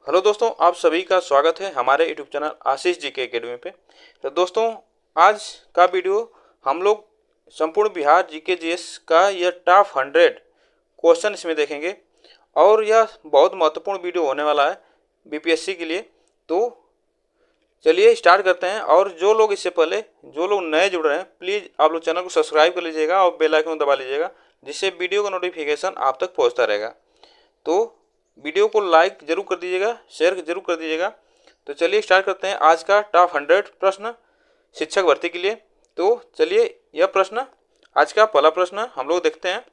Hello दोस्तों, आप सभी का स्वागत है हमारे यूट्यूब चैनल आशीष जी के अकेडमी पे। तो दोस्तों, आज का वीडियो हम लोग संपूर्ण बिहार जीके जीएस का यह टॉप 100 क्वेश्चन इसमें देखेंगे और यह बहुत महत्वपूर्ण वीडियो होने वाला है बीपीएससी के लिए। तो चलिए स्टार्ट करते हैं। और जो लोग इससे पहले जो लोग नए जुड़ रहे हैं, प्लीज़ आप लोग चैनल को सब्सक्राइब कर लीजिएगा और बेल आइकन दबा लीजिएगा, जिससे वीडियो का नोटिफिकेशन आप तक पहुँचता रहेगा। तो वीडियो को लाइक जरूर कर दीजिएगा, शेयर जरूर कर दीजिएगा। तो चलिए स्टार्ट करते हैं आज का टॉप 100 प्रश्न शिक्षक भर्ती के लिए। तो चलिए यह प्रश्न, आज का पहला प्रश्न हम लोग देखते हैं।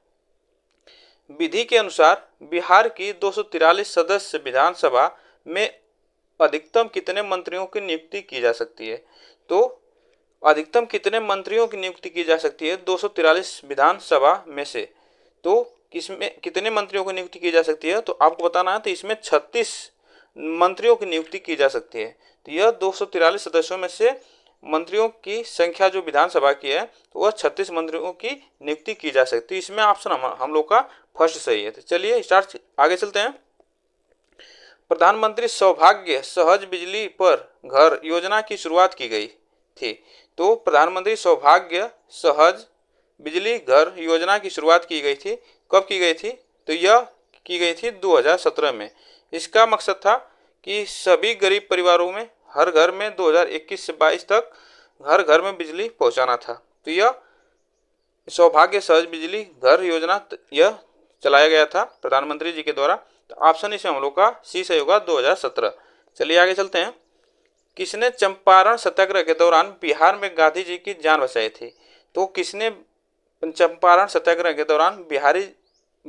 विधि के अनुसार बिहार की 243 सदस्य विधानसभा में अधिकतम कितने मंत्रियों की नियुक्ति की जा सकती है? तो अधिकतम कितने मंत्रियों की नियुक्ति की जा सकती है 243 विधानसभा में से? तो किसमें कितने मंत्रियों की नियुक्ति की जा सकती है? तो आपको बताना है। तो इसमें 36 मंत्रियों की नियुक्ति की जा सकती है। तो यह 243 सदस्यों में से मंत्रियों की संख्या जो विधानसभा की है, तो वह 36 मंत्रियों की नियुक्ति की जा सकती है। इसमें ऑप्शन हम लोग का फर्स्ट सही है। तो चलिए स्टार्ट, आगे चलते हैं। प्रधानमंत्री सौभाग्य सहज बिजली पर घर योजना की शुरुआत की गई थी। तो प्रधानमंत्री सौभाग्य सहज बिजली घर योजना की शुरुआत की गई थी। कब की गई थी? तो यह की गई थी 2017 में। इसका मकसद था कि सभी गरीब परिवारों में हर घर में 2021 से 22 तक घर घर में बिजली पहुंचाना था। तो यह सौभाग्य सहज बिजली घर योजना यह चलाया गया था प्रधानमंत्री जी के द्वारा। तो ऑप्शन इसमें हम लोग का सी सही होगा, 2017। चलिए आगे चलते हैं। किसने चंपारण सत्याग्रह के दौरान बिहार में गांधी जी की जान बचाई थी? तो किसने चंपारण सत्याग्रह के दौरान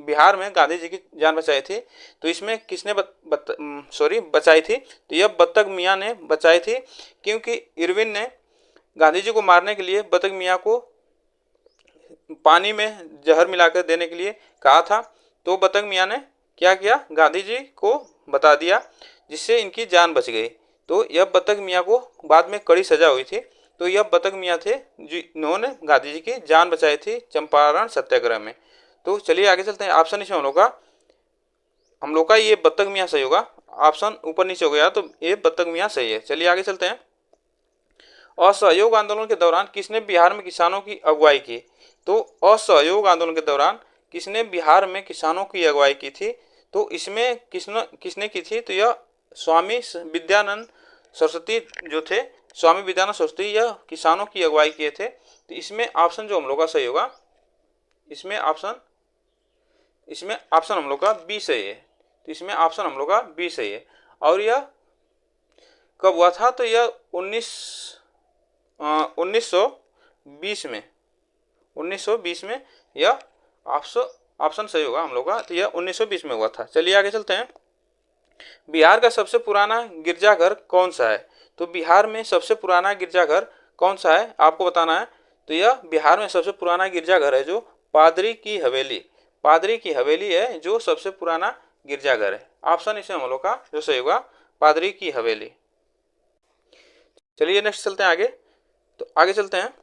बिहार में गांधी जी की जान बचाई थी? तो इसमें किसने बचाई थी? तो यह बत्तख मियाँ ने बचाई थी, क्योंकि इरविन ने गांधी जी को मारने के लिए बत्तख मियाँ को पानी में जहर मिलाकर देने के लिए कहा था। तो बत्तख मियाँ ने क्या किया? गांधी जी को बता दिया, जिससे इनकी जान बच गई। तो यह बत्तख मियाँ को बाद में कड़ी सजा हुई थी। तो यह बत्तख मियाँ थे जिन्होंने गांधी जी की जान बचाई थी चंपारण सत्याग्रह में। तो चलिए आगे चलते हैं। ऑप्शन इसमें हम लोग का ये बत्तख मियाँ सही होगा। ऑप्शन ऊपर नीचे हो गया, तो ये बत्तख मियाँ सही है। चलिए आगे चलते हैं। असहयोग आंदोलन के दौरान किसने बिहार में किसानों की अगुवाई की? तो असहयोग आंदोलन के दौरान किसने बिहार में किसानों की अगुवाई की थी? तो इसमें किसने की थी? तो यह स्वामी विद्यानंद सरस्वती जो थे, स्वामी विद्यानंद सरस्वती, यह किसानों की अगुवाई किए थे। तो इसमें ऑप्शन जो हम लोग का सही होगा, इसमें ऑप्शन हम लोग का बी सही है। तो इसमें ऑप्शन हम लोग का बी सही है। और यह कब हुआ था? तो यह 1920 में यह ऑप्शन सही होगा हम लोग का। तो यह 1920 में हुआ था। चलिए आगे चलते हैं। बिहार का सबसे पुराना गिरजाघर कौन सा है? तो बिहार में सबसे पुराना गिरजाघर कौन सा है आपको बताना है। तो यह बिहार में सबसे पुराना गिरजाघर है जो पादरी की हवेली है, जो सबसे पुराना गिरजाघर है। ऑप्शन इसमें हम लोग का जो सही होगा, पादरी की हवेली। चलिए नेक्स्ट चलते हैं आगे। तो आगे चलते हैं।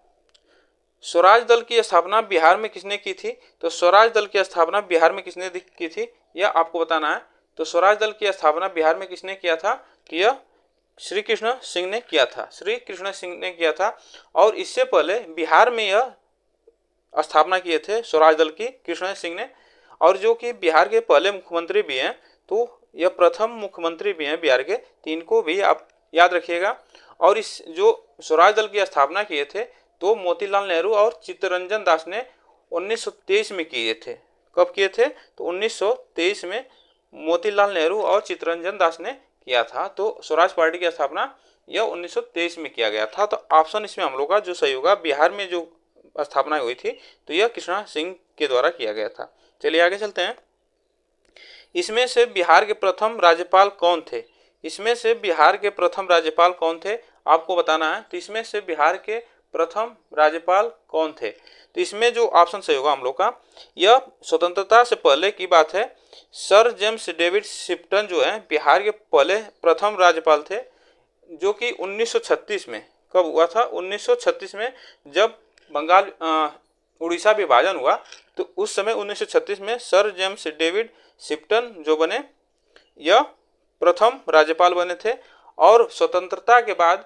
स्वराज दल की स्थापना बिहार में किसने की थी? तो स्वराज दल की स्थापना बिहार में किसने की थी, यह आपको बताना है। तो स्वराज दल की स्थापना बिहार में किसने किया था? कि यह श्री कृष्ण सिंह ने किया था। और इससे पहले बिहार में यह स्थापना किए थे स्वराज दल की कृष्ण सिंह ने। और जो कि बिहार के पहले मुख्यमंत्री भी हैं, तो यह प्रथम मुख्यमंत्री भी हैं बिहार के। तो इनको भी आप याद रखिएगा। और इस जो स्वराज दल की स्थापना किए थे, तो मोतीलाल नेहरू और चित्तरंजन दास ने 1923 में किए थे। कब किए थे? तो 1923 में मोतीलाल नेहरू और चित्तरंजन दास ने किया था। तो स्वराज पार्टी की स्थापना यह 1923 में किया गया था। तो ऑप्शन इसमें हम लोग का जो सही होगा, बिहार में जो स्थापना हुई थी, तो यह कृष्णा सिंह के द्वारा किया गया था। चलिए आगे चलते हैं। इसमें से बिहार के प्रथम राज्यपाल कौन थे? आपको बताना है। तो इसमें से बिहार के प्रथम राज्यपाल कौन थे? तो इसमें जो ऑप्शन सही होगा हम लोग का, यह स्वतंत्रता से पहले की बात है। सर जेम्स डेविड शिप्टन जो है बिहार के पहले प्रथम राज्यपाल थे, जो कि 1936 में कब हुआ था? 1936 में जब बंगाल उड़ीसा विभाजन हुआ, तो उस समय 1936 में सर जेम्स डेविड शिप्टन जो बने, यह प्रथम राज्यपाल बने थे। और स्वतंत्रता के बाद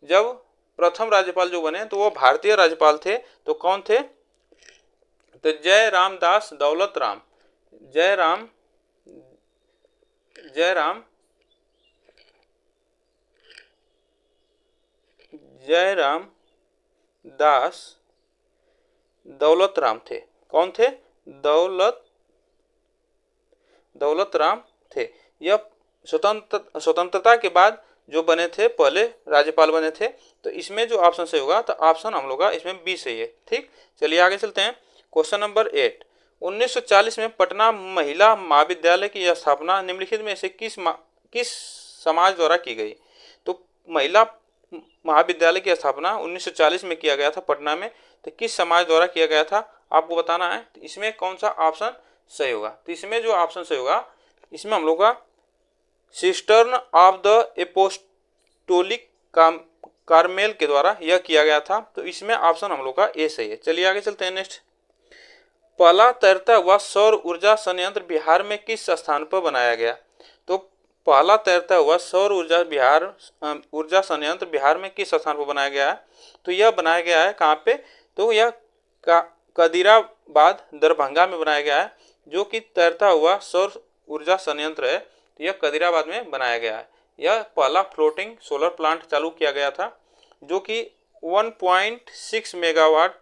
जब प्रथम राज्यपाल जो बने तो वो भारतीय राज्यपाल थे। तो कौन थे? तो जय रामदास दौलत राम, जय राम दास दौलत राम थे। कौन थे? दौलत राम थे। यह स्वतंत्रता के बाद जो बने थे, पहले राज्यपाल बने थे। तो इसमें जो ऑप्शन सही होगा, तो ऑप्शन हम लोग का इसमें बी सही है। ठीक, चलिए आगे चलते हैं। क्वेश्चन नंबर 8, 1940 में पटना महिला महाविद्यालय की स्थापना निम्नलिखित में से किस समाज द्वारा की गई? तो महिला महाविद्यालय की स्थापना 1940 में किया गया था पटना में। तो किस समाज द्वारा किया गया था आपको बताना है। तो इसमें कौन सा ऑप्शन सही होगा? तो इसमें जो ऑप्शन सही होगा, इसमें हम लोग का cistern of the apostolic Carmel के द्वारा यह किया गया था। तो इसमें ऑप्शन हम लोग का ए सही है। चलिए आगे चलते हैं। नेक्स्ट, पहला तैरता हुआ सौर ऊर्जा संयंत्र बिहार में किस स्थान पर बनाया गया? तो पहला तैरता हुआ सौर ऊर्जा संयंत्र बिहार में किस स्थान पर बनाया गया है? तो यह बनाया गया है कहाँ पे? तो यह कदीराबाद दरभंगा में बनाया गया है। जो कि तैरता हुआ सौर ऊर्जा संयंत्र है, तो यह कदीराबाद में बनाया गया है। यह पहला फ्लोटिंग सोलर प्लांट चालू किया गया था, जो कि 1.6 मेगावाट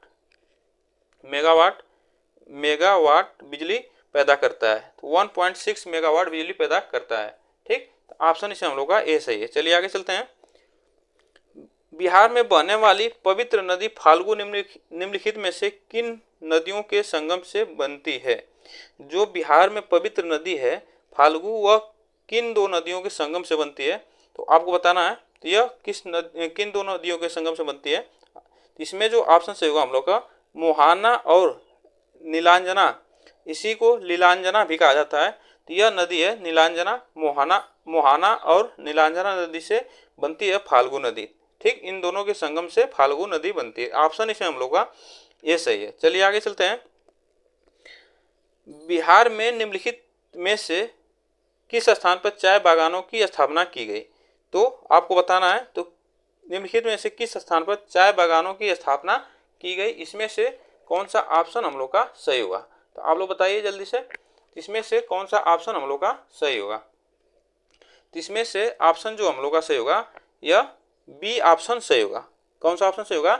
बिजली पैदा करता है। तो 1.6 मेगावाट बिजली पैदा करता है। ठीक, तो ऑप्शन इसमें हम लोग का ए सही है। चलिए आगे चलते हैं। बिहार में बहने वाली पवित्र नदी फाल्गु निम्नलिखित में से किन नदियों के संगम से बनती है? जो बिहार में पवित्र नदी है फाल्गु, वह किन दो नदियों के संगम से बनती है? तो आपको बताना है तो यह किन दो नदियों के संगम से बनती है। इसमें जो ऑप्शन सही होगा हम लोग का मोहाना और नीलांजना, इसी को लीलांजना भी कहा जाता है। तो यह नदी है नीलांजना, मोहाना और नीलांजना नदी से बनती है फाल्गु नदी। ठीक, इन दोनों के संगम से फाल्गु नदी बनती है। ऑप्शन इसमें हम लोग का ये सही है। चलिए आगे चलते हैं। बिहार में निम्नलिखित में से किस स्थान पर चाय बागानों की स्थापना की गई? तो आपको बताना है तो निम्नलिखित में से किस स्थान पर चाय बागानों की स्थापना की गई, इसमें से कौन सा ऑप्शन हम लोग का सही होगा? तो आप लोग बताइए जल्दी से, इसमें से कौन सा ऑप्शन हम लोग का सही होगा? तो इसमें से ऑप्शन जो हम लोग का सही होगा, यह बी ऑप्शन सही होगा। कौन सा ऑप्शन सही होगा?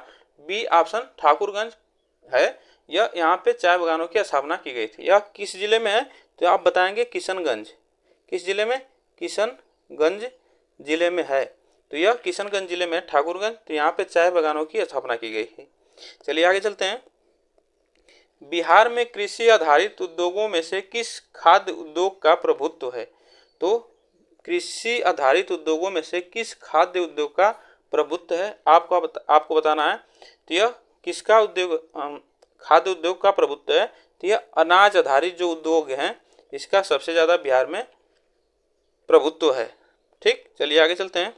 बी ऑप्शन ठाकुरगंज है। यह यहाँ पे चाय बागानों की स्थापना की गई थी। यह किस जिले में है? तो आप बताएंगे किशनगंज। किस जिले में? किशनगंज जिले में है। तो यह किशनगंज जिले में ठाकुरगंज। तो यहाँ पे चाय बागानों की स्थापना की गई थी। चलिए आगे चलते हैं। बिहार में कृषि आधारित उद्योगों में से किस खाद्य उद्योग का प्रभुत्व है? तो कृषि आधारित उद्योगों में से किस खाद्य उद्योग का प्रभुत्व है आपको बताना है। तो यह किसका उद्योग खाद्य उद्योग का प्रभुत्व है? तो यह अनाज आधारित जो उद्योग हैं, इसका सबसे ज़्यादा बिहार में प्रभुत्व है। ठीक, चलिए आगे चलते हैं।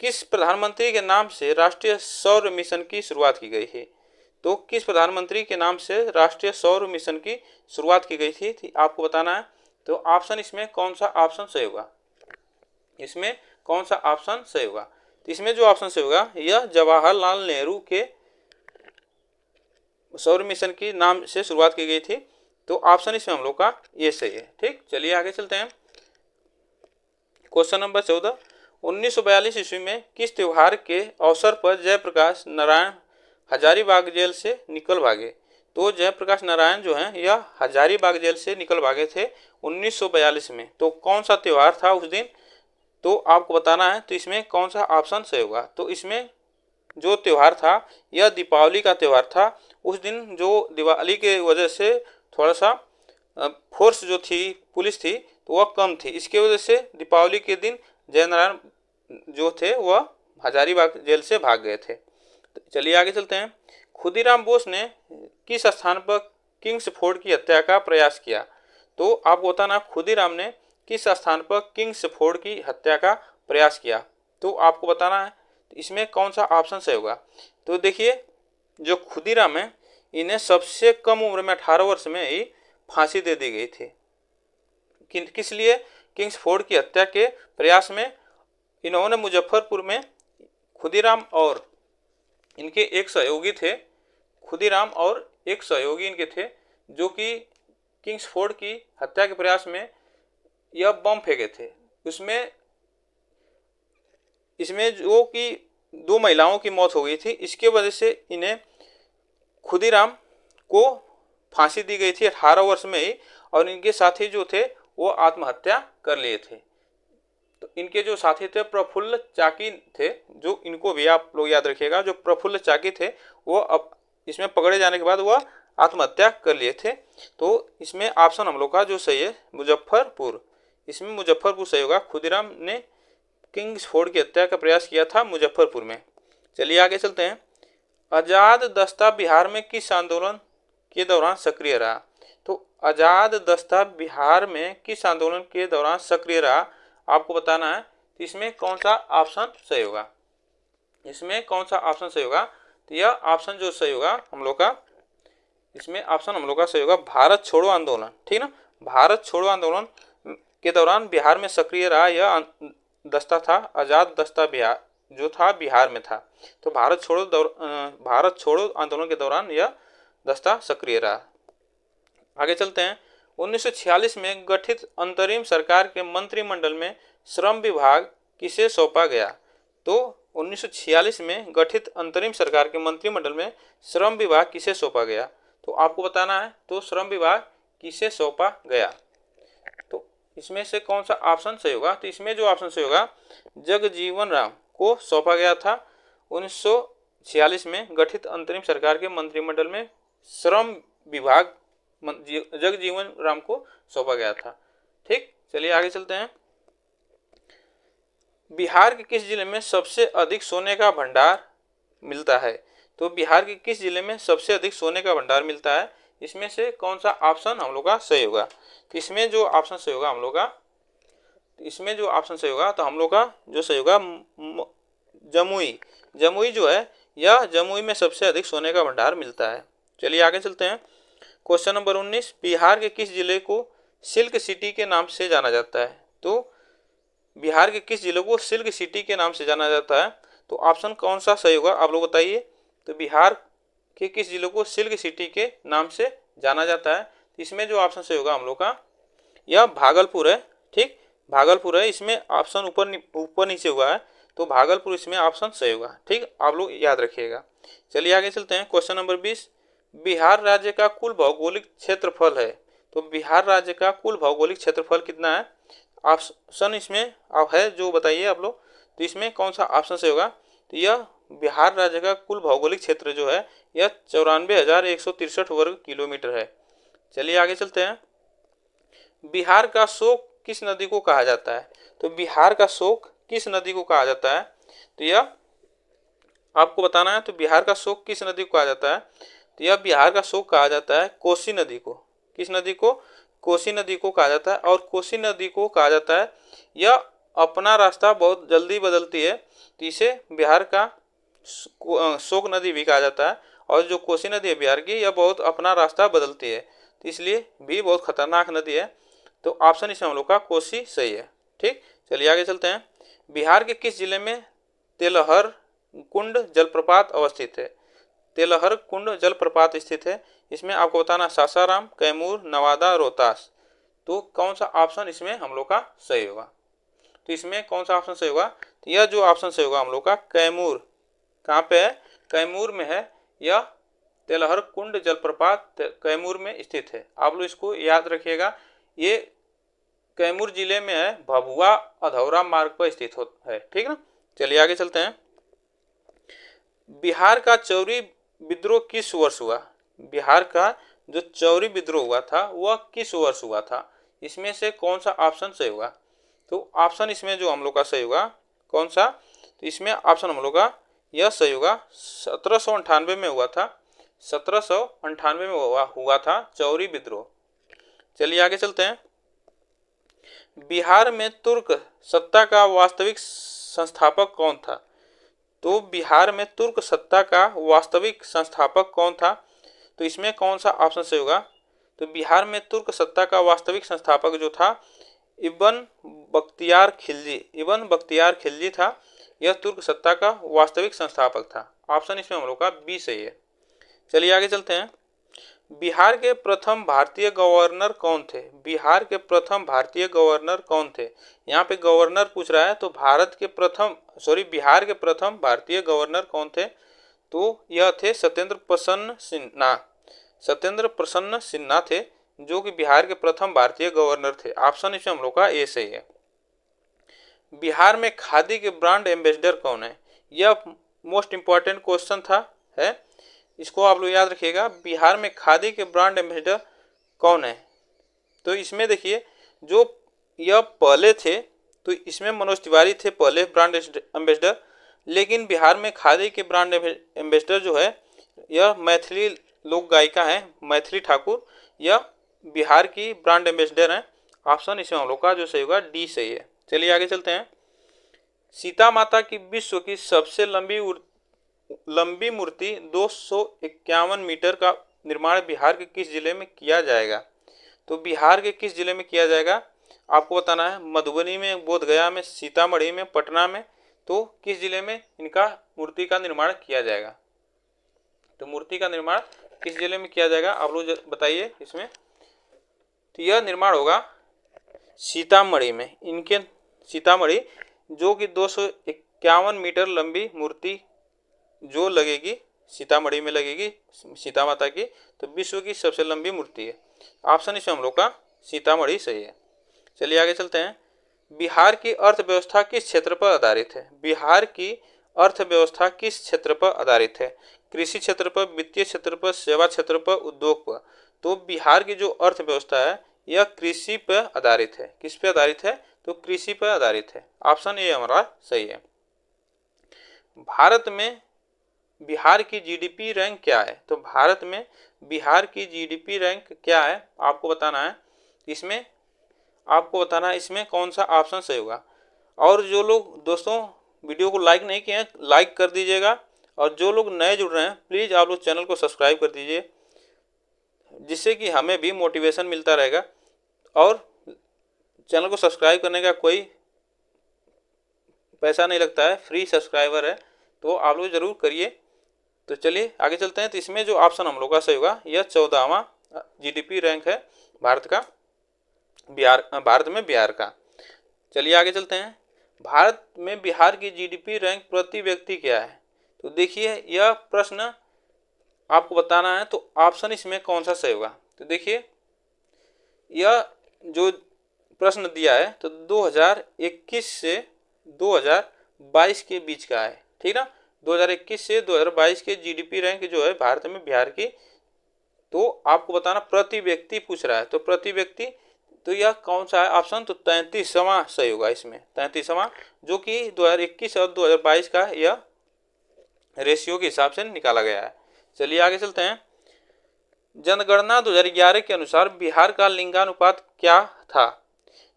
किस प्रधानमंत्री के नाम से राष्ट्रीय सौर मिशन की शुरुआत की गई है? तो किस प्रधानमंत्री के नाम से राष्ट्रीय सौर मिशन की शुरुआत की गई थी आपको बताना है। तो ऑप्शन इसमें कौन सा ऑप्शन सही होगा? इसमें कौन सा ऑप्शन सही होगा? तो इसमें जो ऑप्शन सही होगा, यह जवाहरलाल नेहरू के सौर मिशन की नाम से शुरुआत की गई थी। तो ऑप्शन इसमें हम लोग का ये सही है। ठीक, चलिए आगे चलते हैं। क्वेश्चन नंबर 14, 1942 ईस्वी में किस त्योहार के अवसर पर जयप्रकाश नारायण हजारीबाग जेल से निकल भागे? तो जयप्रकाश नारायण जो हैं, यह हजारीबाग जेल से निकल भागे थे 1942 में। तो कौन सा त्यौहार था उस दिन? तो आपको बताना है। तो इसमें कौन सा ऑप्शन सही होगा? तो इसमें जो त्यौहार था, यह दीपावली का त्यौहार था। उस दिन जो दिवाली के वजह से थोड़ा सा फोर्स जो थी, पुलिस थी, तो वह कम थी। इसके वजह से दीपावली के दिन जयनारायण जो थे वह हजारीबाग जेल से भाग गए थे। तो चलिए आगे चलते हैं। खुदीराम बोस ने किस स्थान पर किंग्स फोर्ड की हत्या का प्रयास किया? तो आपको बताना, खुदीराम ने किस स्थान पर किंग्स फोर्ड की हत्या का प्रयास किया? तो आपको बताना है इसमें कौन सा ऑप्शन सही होगा। तो देखिए, जो खुदीराम है, इन्हें सबसे कम उम्र में 18 वर्ष में ही फांसी दे दी गई थी। किस लिए? किंग्सफोर्ड की हत्या के प्रयास में इन्होंने मुजफ्फरपुर में खुदीराम और इनके एक सहयोगी थे, खुदीराम और एक सहयोगी इनके थे, जो कि किंग्सफोर्ड की हत्या के प्रयास में यह बम फेंके थे। उसमें इसमें जो कि 2 महिलाओं की मौत हो गई थी। इसके वजह से इन्हें खुदीराम को फांसी दी गई थी 18 वर्ष में ही, और इनके साथी जो थे वो आत्महत्या कर लिए थे। तो इनके जो साथी थे प्रफुल्ल चाकी थे, जो इनको भी आप लोग याद रखिएगा, जो प्रफुल्ल चाकी थे वो अब इसमें पकड़े जाने के बाद वह आत्महत्या कर लिए थे। तो इसमें ऑप्शन हम लोग का जो सही है मुजफ्फरपुर, इसमें मुजफ्फरपुर सही होगा। खुदीराम ने किंग्सफोर्ड की हत्या का प्रयास किया था मुजफ्फरपुर में। चलिए आगे चलते हैं। आजाद दस्ता बिहार में किस आंदोलन के दौरान सक्रिय रहा? तो आजाद दस्ता बिहार में किस आंदोलन के दौरान सक्रिय रहा आपको बताना है। तो इसमें कौन सा ऑप्शन सही होगा? इसमें कौन सा ऑप्शन सही होगा? तो यह ऑप्शन जो सही होगा हम लोग का, इसमें ऑप्शन हम लोग का सही होगा भारत छोड़ो आंदोलन। ठीक ना, भारत छोड़ो आंदोलन के दौरान बिहार में सक्रिय रहा यह दस्ता था आजाद दस्ता बिहार, जो था बिहार में था। तो भारत छोड़ो आंदोलन के दौरान यह दस्ता सक्रिय रहा। आगे चलते हैं। 1946 में गठित अंतरिम सरकार के मंत्रिमंडल में श्रम विभाग किसे सौंपा गया? तो 1946 में गठित अंतरिम सरकार के मंत्रिमंडल में श्रम विभाग किसे सौंपा गया? तो आपको बताना है, तो श्रम विभाग किसे सौंपा गया? तो इसमें से कौन सा ऑप्शन सही होगा? तो इसमें जो ऑप्शन सही होगा जगजीवन राम को सौंपा गया था। 1946 में गठित अंतरिम सरकार के मंत्रिमंडल में श्रम विभाग जगजीवन राम को सौंपा गया था। ठीक, चलिए आगे चलते हैं। बिहार के किस जिले में सबसे अधिक सोने का भंडार मिलता है? तो बिहार के किस जिले में सबसे अधिक सोने का भंडार मिलता है? इसमें से कौन सा ऑप्शन हम लोग का सही होगा? तो इसमें जो ऑप्शन सही होगा हम लोग का, इसमें जो ऑप्शन सही होगा तो हम लोग का जो सही होगा जमुई। जमुई जो है, यह जमुई में सबसे अधिक सोने का भंडार मिलता है। चलिए आगे चलते हैं। क्वेश्चन नंबर 19, बिहार के किस जिले को सिल्क सिटी के नाम से जाना जाता है? तो बिहार के किस जिले को सिल्क सिटी के नाम से जाना जाता है? तो ऑप्शन कौन सा सही होगा आप लोग बताइए। तो बिहार के किस जिले को सिल्क सिटी के नाम से जाना जाता है? इसमें जो ऑप्शन सही होगा हम लोग का, यह भागलपुर है। ठीक, भागलपुर है। इसमें ऑप्शन ऊपर नीचे हुआ है, तो भागलपुर इसमें ऑप्शन सही होगा। ठीक, आप लोग याद रखिएगा। चलिए आगे चलते हैं। क्वेश्चन नंबर 20, बिहार राज्य का कुल भौगोलिक क्षेत्रफल है। तो बिहार राज्य का कुल भौगोलिक क्षेत्रफल कितना है? ऑप्शन इसमें आप है जो बताइए आप लोग। तो इसमें कौन सा ऑप्शन सही होगा? तो यह बिहार राज्य का कुल भौगोलिक क्षेत्र जो है यह 94,163 वर्ग किलोमीटर है। चलिए आगे चलते हैं। बिहार का शोक किस नदी को कहा जाता है? तो बिहार का शोक किस नदी को कहा जाता है? तो यह आपको बताना है। तो बिहार का शोक किस नदी को कहा जाता है? तो यह बिहार का शोक कहा जाता है कोसी नदी को। किस नदी को? कोसी नदी को कहा जाता है। और कोसी नदी को कहा जाता है यह अपना रास्ता बहुत जल्दी बदलती है, तो इसे बिहार का शोक नदी भी कहा जाता है। और जो कोसी नदी है बिहार की, यह बहुत अपना रास्ता बदलती है, तो इसलिए भी बहुत खतरनाक नदी है। तो ऑप्शन इसमें हम लोग का कोसी सही है। ठीक, चलिए आगे चलते हैं। बिहार के किस जिले में तेलहर कुंड जलप्रपात अवस्थित है? तेलहर कुंड जलप्रपात स्थित है। इसमें आपको बताना सासाराम, कैमूर, नवादा, रोहतास। तो कौन सा ऑप्शन इसमें हम लोग का सही होगा? तो इसमें कौन सा ऑप्शन सही होगा? तो यह जो ऑप्शन सही होगा हम लोग का कैमूर। कहाँ पे है? कैमूर में है। यह तेलहर कुंड जलप्रपात कैमूर में स्थित है। आप लोग इसको याद रखिएगा। ये कैमूर जिले में है, भभुआ अधौरा मार्ग पर स्थित है। ठीक ना, चलिए आगे चलते हैं। बिहार का चौरी विद्रोह किस वर्ष हुआ? बिहार का जो चौरी विद्रोह हुआ था वह किस वर्ष हुआ था? इसमें से कौन सा ऑप्शन सही होगा? तो ऑप्शन इसमें जो हम लोग का सही होगा कौन सा? तो इसमें ऑप्शन हम लोग का यह सही होगा 1798 में हुआ था। 1798 में हुआ था चौरी विद्रोह। चलिए आगे चलते हैं। बिहार में तुर्क सत्ता का वास्तविक संस्थापक कौन था? तो बिहार में तुर्क सत्ता का वास्तविक संस्थापक कौन था? तो इसमें कौन सा ऑप्शन सही होगा? तो बिहार में तुर्क सत्ता का वास्तविक संस्थापक जो था इब्न बख्तियार खिलजी था। यह तुर्क सत्ता का वास्तविक संस्थापक था। ऑप्शन इसमें हम लोग का बी सही है। चलिए आगे चलते हैं। बिहार के प्रथम भारतीय गवर्नर कौन थे? बिहार के प्रथम भारतीय गवर्नर कौन थे? यहाँ पे गवर्नर पूछ रहा है, तो बिहार के प्रथम भारतीय गवर्नर कौन थे? तो यह थे सत्येंद्र प्रसन्न सिन्हा थे, जो कि बिहार के प्रथम भारतीय गवर्नर थे। ऑप्शन इसमें हम लोग का ए सही है। बिहार में खादी के ब्रांड एम्बेसडर कौन है? यह मोस्ट इंपॉर्टेंट क्वेश्चन था है, इसको आप लोग याद रखिएगा। बिहार में खादी के ब्रांड एम्बेसडर कौन है? तो इसमें देखिए, जो यह पहले थे तो इसमें मनोज तिवारी थे पहले ब्रांड एम्बेसडर, लेकिन बिहार में खादी के ब्रांड एम्बेसडर जो है यह मैथिली लोक गायिका है मैथिली ठाकुर, यह बिहार की ब्रांड एम्बेसडर हैं। ऑप्शन इसमें हम लोग का जो सही होगा डी सही है। चलिए आगे चलते हैं। सीता माता की विश्व की सबसे लंबी मूर्ति 251 मीटर का निर्माण बिहार के किस जिले में किया जाएगा? तो बिहार के किस जिले में किया जाएगा आपको बताना है। मधुबनी में, बोधगया में, सीतामढ़ी में, पटना में, तो किस जिले में इनका मूर्ति का निर्माण किया जाएगा? तो मूर्ति का निर्माण किस जिले में किया जाएगा आप लोग बताइए इसमें। तो यह निर्माण होगा सीतामढ़ी में। इनके सीतामढ़ी, जो कि 251 मीटर लंबी मूर्ति जो लगेगी सीतामढ़ी में लगेगी सीता माता की, तो विश्व की सबसे लंबी मूर्ति है। ऑप्शन इसमें हम लोग का सीतामढ़ी सही है। चलिए आगे चलते हैं। बिहार की अर्थव्यवस्था किस क्षेत्र पर आधारित है? बिहार की अर्थव्यवस्था किस क्षेत्र पर आधारित है? कृषि क्षेत्र पर, वित्तीय क्षेत्र पर, सेवा क्षेत्र पर, उद्योग पर? तो बिहार की जो अर्थव्यवस्था है यह कृषि पर आधारित है। किस पे आधारित है? तो कृषि पर आधारित है। ऑप्शन ए हमारा सही है। भारत में बिहार की जीडीपी रैंक क्या है? तो भारत में बिहार की जीडीपी रैंक क्या है आपको बताना है। इसमें आपको बताना है इसमें कौन सा ऑप्शन सही होगा। और जो लोग दोस्तों वीडियो को लाइक नहीं किए हैं, लाइक कर दीजिएगा, और जो लोग नए जुड़ रहे हैं प्लीज़ आप लोग चैनल को सब्सक्राइब कर दीजिए, जिससे कि हमें भी मोटिवेशन मिलता रहेगा। और चैनल को सब्सक्राइब करने का कोई पैसा नहीं लगता है, फ्री सब्सक्राइबर है, तो आप लोग ज़रूर करिए। तो चलिए आगे चलते हैं। तो इसमें जो ऑप्शन हम लोग का सही होगा यह 14वां जीडीपी रैंक है भारत में बिहार का। चलिए आगे चलते हैं। भारत में बिहार की जीडीपी रैंक प्रति व्यक्ति क्या है? तो देखिए यह प्रश्न आपको बताना है, तो ऑप्शन इसमें कौन सा सही होगा। तो देखिए यह जो प्रश्न दिया है तो 2021 से 2022 के बीच का है, ठीक ना। 2021 से 2022 के जीडीपी रैंक जो है भारत में बिहार की, तो आपको बताना प्रति व्यक्ति पूछ रहा है, तो प्रति व्यक्ति तो यह कौन सा है ऑप्शन? तो 33वां सही होगा इसमें, 33वां, जो कि 2021 और 2022 का यह रेशियो के हिसाब से निकाला गया है। चलिए आगे चलते हैं। जनगणना 2011 के अनुसार बिहार का लिंगानुपात क्या था?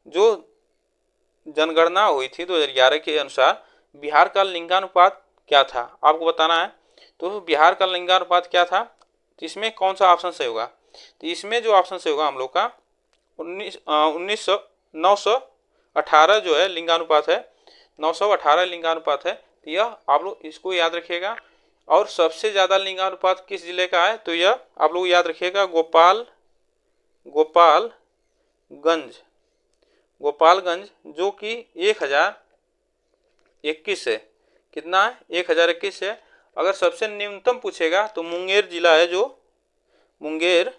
जो जनगणना हुई थी 2011 के अनुसार बिहार का लिंगानुपात क्या था आपको बताना है। तो बिहार का लिंगानुपात क्या था, तो इसमें कौन सा ऑप्शन सही होगा? तो इसमें जो ऑप्शन सही होगा हम लोग का 918 जो है लिंगानुपात है, 918 लिंगानुपात है। तो यह आप लोग इसको याद रखिएगा। और सबसे ज़्यादा लिंगानुपात किस जिले का है? तो यह आप लोग याद रखिएगा गोपालगंज, जो कि 1021 है। कितना है? 1021 है। अगर सबसे न्यूनतम पूछेगा तो मुंगेर जिला है, जो मुंगेर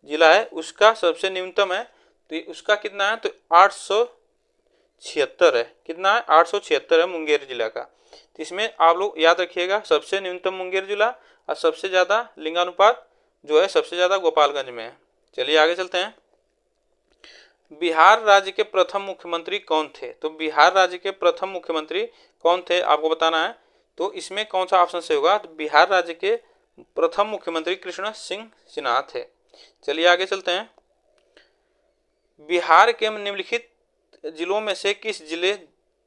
जिला है उसका सबसे न्यूनतम है, तो उसका कितना है? तो 876 है। कितना है? 876 है मुंगेर जिला का। तो इसमें आप लोग याद रखिएगा सबसे न्यूनतम मुंगेर जिला और सबसे ज़्यादा लिंगानुपात जो है सबसे ज़्यादा गोपालगंज में है। चलिए आगे चलते हैं। बिहार राज्य के प्रथम मुख्यमंत्री कौन थे? तो बिहार राज्य के प्रथम मुख्यमंत्री कौन थे आपको बताना है। तो इसमें कौन सा ऑप्शन सही होगा? तो बिहार राज्य के प्रथम मुख्यमंत्री कृष्ण सिंह सिन्हा थे। चलिए आगे चलते हैं। बिहार के निम्नलिखित जिलों में से किस जिले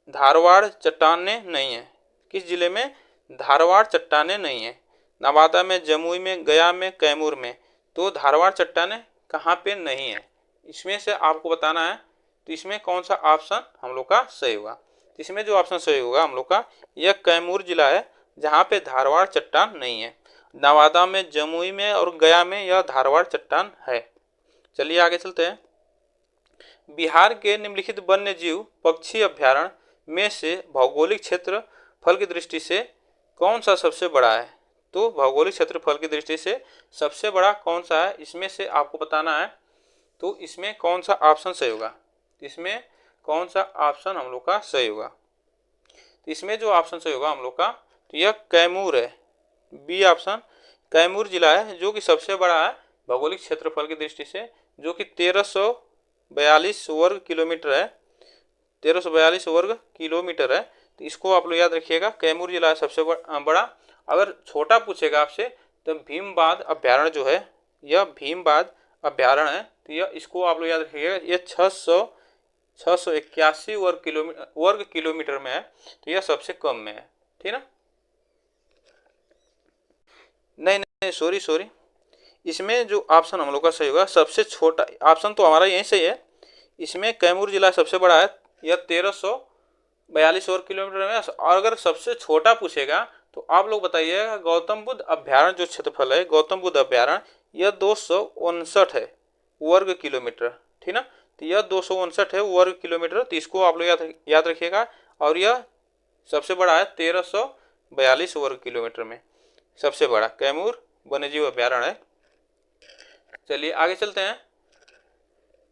धारवाड़ चट्टानें नहीं है? किस जिले में धारवाड़ चट्टानें नहीं है? नवादा में, जमुई में, गया में, कैमूर में। तो धारवाड़ चट्टानें कहाँ पे नहीं है? इसमें से आपको बताना है तो इसमें कौन सा ऑप्शन हम लोग का सही होगा? तो इसमें जो ऑप्शन सही होगा हम लोग का, यह कैमूर जिला है, जहाँ पे धारवाड़ चट्टान नहीं है। नवादा में, जमुई में और गया में यह धारवाड़ चट्टान है। चलिए आगे चलते हैं। बिहार के निम्नलिखित वन्य जीव पक्षी अभ्यारण्य में से भौगोलिक क्षेत्रफल की दृष्टि से कौन सा सबसे बड़ा है? तो भौगोलिक क्षेत्रफल की दृष्टि से सबसे बड़ा कौन सा है, इसमें से आपको बताना है। तो इसमें कौन सा ऑप्शन सही होगा? इसमें कौन सा ऑप्शन हम लोग का सही होगा? तो इसमें जो ऑप्शन सही होगा हम लोग का, तो यह कैमूर है। बी ऑप्शन कैमूर जिला है, जो कि सबसे बड़ा है भौगोलिक क्षेत्रफल की दृष्टि से, जो कि 1342 वर्ग किलोमीटर है। 1342 वर्ग किलोमीटर है। तो इसको आप लोग याद रखिएगा, कैमूर जिला है सबसे बड़ा। अगर छोटा पूछेगा आपसे तो भीमबाद अभ्यारण्य जो है, यह भीमबाद अभ्यारण्य है। तो यह इसको आप लोग याद रखिएगा, यह 681 वर्ग किलोमीटर में है। तो यह सबसे कम में है, ठीक ना? नहीं, सॉरी, इसमें जो ऑप्शन हम लोग का सही होगा सबसे छोटा ऑप्शन, तो हमारा यही सही है। इसमें कैमूर जिला सबसे बड़ा है, यह 1342 वर्ग किलोमीटर में। और अगर सबसे छोटा पूछेगा तो आप लोग बताइएगा, गौतम बुद्ध अभ्यारण्य जो क्षेत्रफल है, गौतम बुद्ध अभ्यारण्य, यह 259 है वर्ग किलोमीटर, ठीक ना? तो यह 259 है वर्ग किलोमीटर। तो इसको आप लोग याद रखिएगा। और यह सबसे बड़ा है 1342 वर्ग किलोमीटर में, सबसे बड़ा कैमूर वन्यजीव अभ्यारण्य है। चलिए आगे चलते हैं।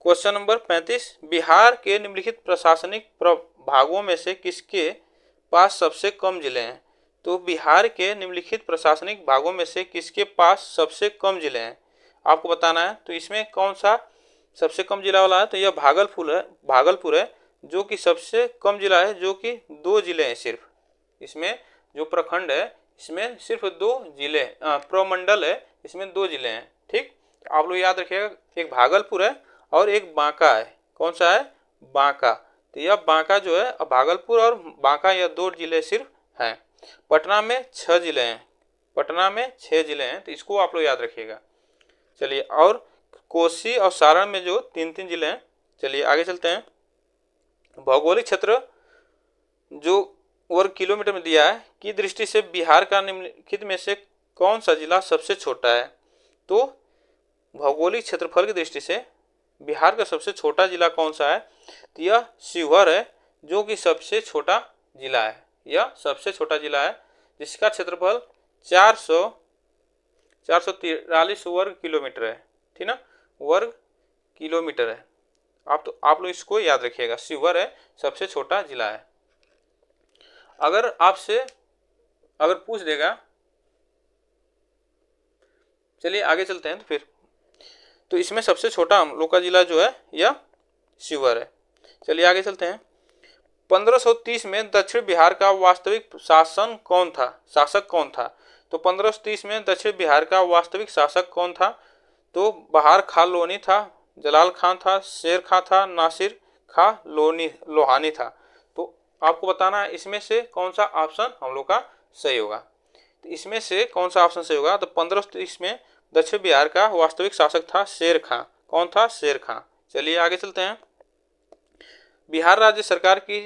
क्वेश्चन नंबर 35, बिहार के निम्नलिखित प्रशासनिक प्रभागों में से किसके पास सबसे कम जिले हैं? तो बिहार के निम्नलिखित प्रशासनिक भागों में से किसके पास सबसे कम जिले हैं, आपको बताना है। तो इसमें कौन सा सबसे कम जिला वाला है? तो यह भागलपुर है, जो कि सबसे कम जिला है, जो कि 2 जिले हैं सिर्फ। इसमें जो प्रखंड है, इसमें सिर्फ 2 जिले, प्रमंडल है, इसमें 2 जिले हैं, ठीक। आप लोग याद रखिएगा, एक भागलपुर है और एक बांका है। कौन सा है? बांका। तो यह बांका जो है, भागलपुर और बांका, यह 2 जिले सिर्फ हैं। पटना में 6 जिले हैं, तो इसको आप लोग याद रखिएगा। चलिए, और कोसी और सारण में जो 3-3 जिले हैं। चलिए आगे चलते हैं। भौगोलिक क्षेत्र जो वर्ग किलोमीटर में दिया है की दृष्टि से बिहार का निम्नलिखित में से कौन सा जिला सबसे छोटा है? तो भौगोलिक क्षेत्रफल की दृष्टि से बिहार का सबसे छोटा जिला कौन सा है? तो यह शिवहर है, जो कि सबसे छोटा जिला है। यह सबसे छोटा जिला है, जिसका क्षेत्रफल 443 वर्ग किलोमीटर है, ठीक ना? वर्ग किलोमीटर है। आप लोग इसको याद रखिएगा, शिवहर है सबसे छोटा जिला है। अगर आपसे पूछ देगा, चलिए आगे चलते हैं। तो इसमें सबसे छोटा हम लोग का जिला जो है यह शिवहर है। चलिए आगे चलते हैं। 1530 में दक्षिण बिहार का वास्तविक शासक कौन था? तो 1530 में दक्षिण बिहार का वास्तविक शासक कौन था? तो बहार खां लोनी था, जलाल खान था, शेर खां था, नासिर खां लोहानी था। तो आपको बताना है इसमें से कौन सा ऑप्शन हम लोग का सही होगा। तो इसमें से कौन सा ऑप्शन सही होगा? तो 1530 में दक्षिण बिहार का वास्तविक शासक था शेर खां। कौन था? शेर खां। चलिए आगे चलते हैं। बिहार राज्य सरकार की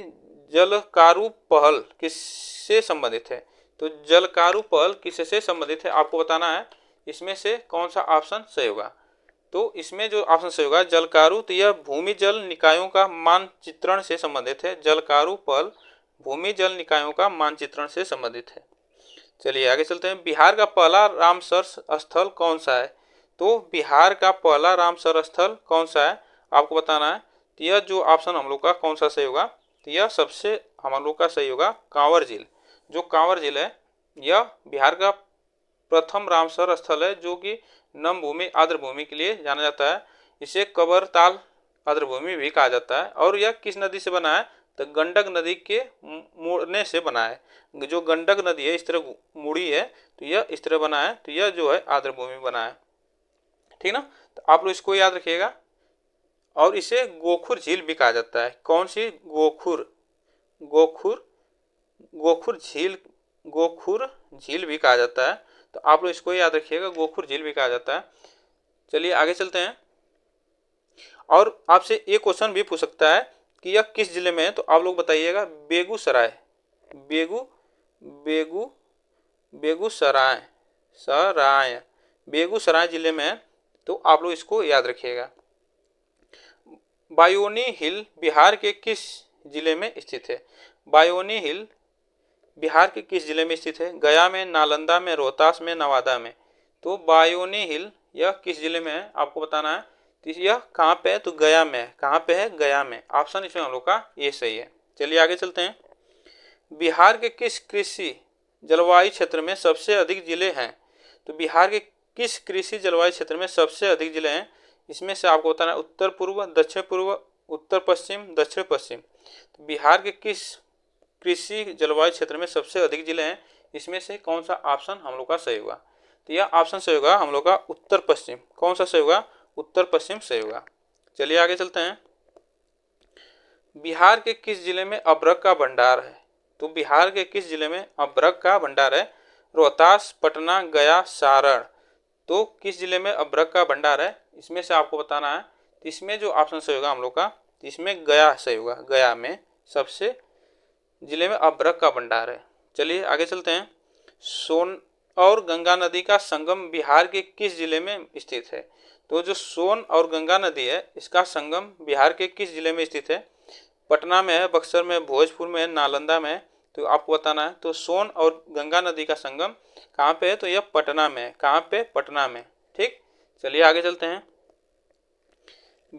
जलकारू पहल किससे संबंधित है? तो जलकारू पहल किससे संबंधित है, आपको बताना है। इसमें से कौन सा ऑप्शन सही होगा? तो इसमें जो ऑप्शन सही होगा जलकारू, तो यह भूमि जल निकायों का मानचित्रण से संबंधित है। जलकारू पहल भूमि जल निकायों का मानचित्रण से संबंधित है। चलिए आगे चलते हैं। बिहार का पहला रामसर स्थल कौन सा है? तो बिहार का पहला रामसर स्थल कौन सा है, आपको बताना है। तो यह जो ऑप्शन हम लोग का कौन सा सही होगा? तो यह सबसे हम लोग का सही होगा कांवर झील। जो कांवर झील है, यह बिहार का प्रथम रामसर स्थल है, जो कि नम भूमि आर्द्र भूमि के लिए जाना जाता है। इसे कबरताल आर्द्र भूमि भी कहा जाता है। और यह किस नदी से बना है? तो गंडक नदी के मुड़ने से बना है। जो गंडक नदी है इस तरह मुड़ी है, तो यह इस तरह बना है। तो यह जो है आर्द्र भूमि बना है, ठीक ना? तो आप लोग इसको याद रखिएगा। और इसे गोखुर झील भी कहा जाता है। कौन सी? गोखुर झील भी कहा जाता है। तो आप लोग इसको याद रखिएगा, गोखुर झील भी कहा जाता है। चलिए आगे चलते हैं। और आपसे एक क्वेश्चन भी पूछ सकता है कि यह किस जिले में है, तो आप लोग बताइएगा बेगूसराय, बेगू बेगूसराय सराय बेगूसराय जिले में है, तो आप लोग इसको याद रखिएगा। बायोनी हिल बिहार के किस जिले में स्थित है? बायोनी हिल बिहार के किस जिले में स्थित है? गया में, नालंदा में, रोहतास में, नवादा में। तो बायोनी हिल यह किस जिले में है आपको बताना है। तो यह कहाँ पे है? तो गया में है। कहाँ पे है? गया में। ऑप्शन इसमें हम लोग का ये सही है। चलिए आगे चलते हैं। बिहार के किस कृषि जलवायु क्षेत्र में सबसे अधिक जिले हैं? तो बिहार के किस कृषि जलवायु क्षेत्र में सबसे अधिक जिले हैं? इसमें से आपको बताना है उत्तर पूर्व, दक्षिण पूर्व, उत्तर पश्चिम, दक्षिण पश्चिम। तो बिहार के किस कृषि जलवायु क्षेत्र में सबसे अधिक जिले हैं? इसमें से कौन सा ऑप्शन हम लोग का सही होगा? तो यह ऑप्शन सही होगा हम लोग का उत्तर पश्चिम। कौन सा सही होगा? उत्तर पश्चिम सही होगा। चलिए आगे चलते हैं। बिहार के किस जिले में अभ्रक का भंडार है? तो बिहार के किस जिले में अभ्रक का भंडार है? रोहतास, पटना, गया, सारण। तो किस जिले में अभ्रक का भंडार है? इसमें से आपको बताना है। इसमें जो ऑप्शन सही होगा हम लोग का, इसमें गया सही होगा। गया में सबसे जिले में अभ्रक का भंडार है। चलिए आगे चलते हैं। सोन और गंगा नदी का संगम बिहार के किस जिले में स्थित है? तो जो सोन और गंगा नदी है, इसका संगम बिहार के किस जिले में स्थित है? पटना में है, बक्सर में, भोजपुर में, नालंदा में। तो आपको बताना है। तो सोन और गंगा नदी का संगम कहाँ पे है? तो यह पटना में है। कहाँ पे? पटना में। ठीक, चलिए आगे चलते हैं।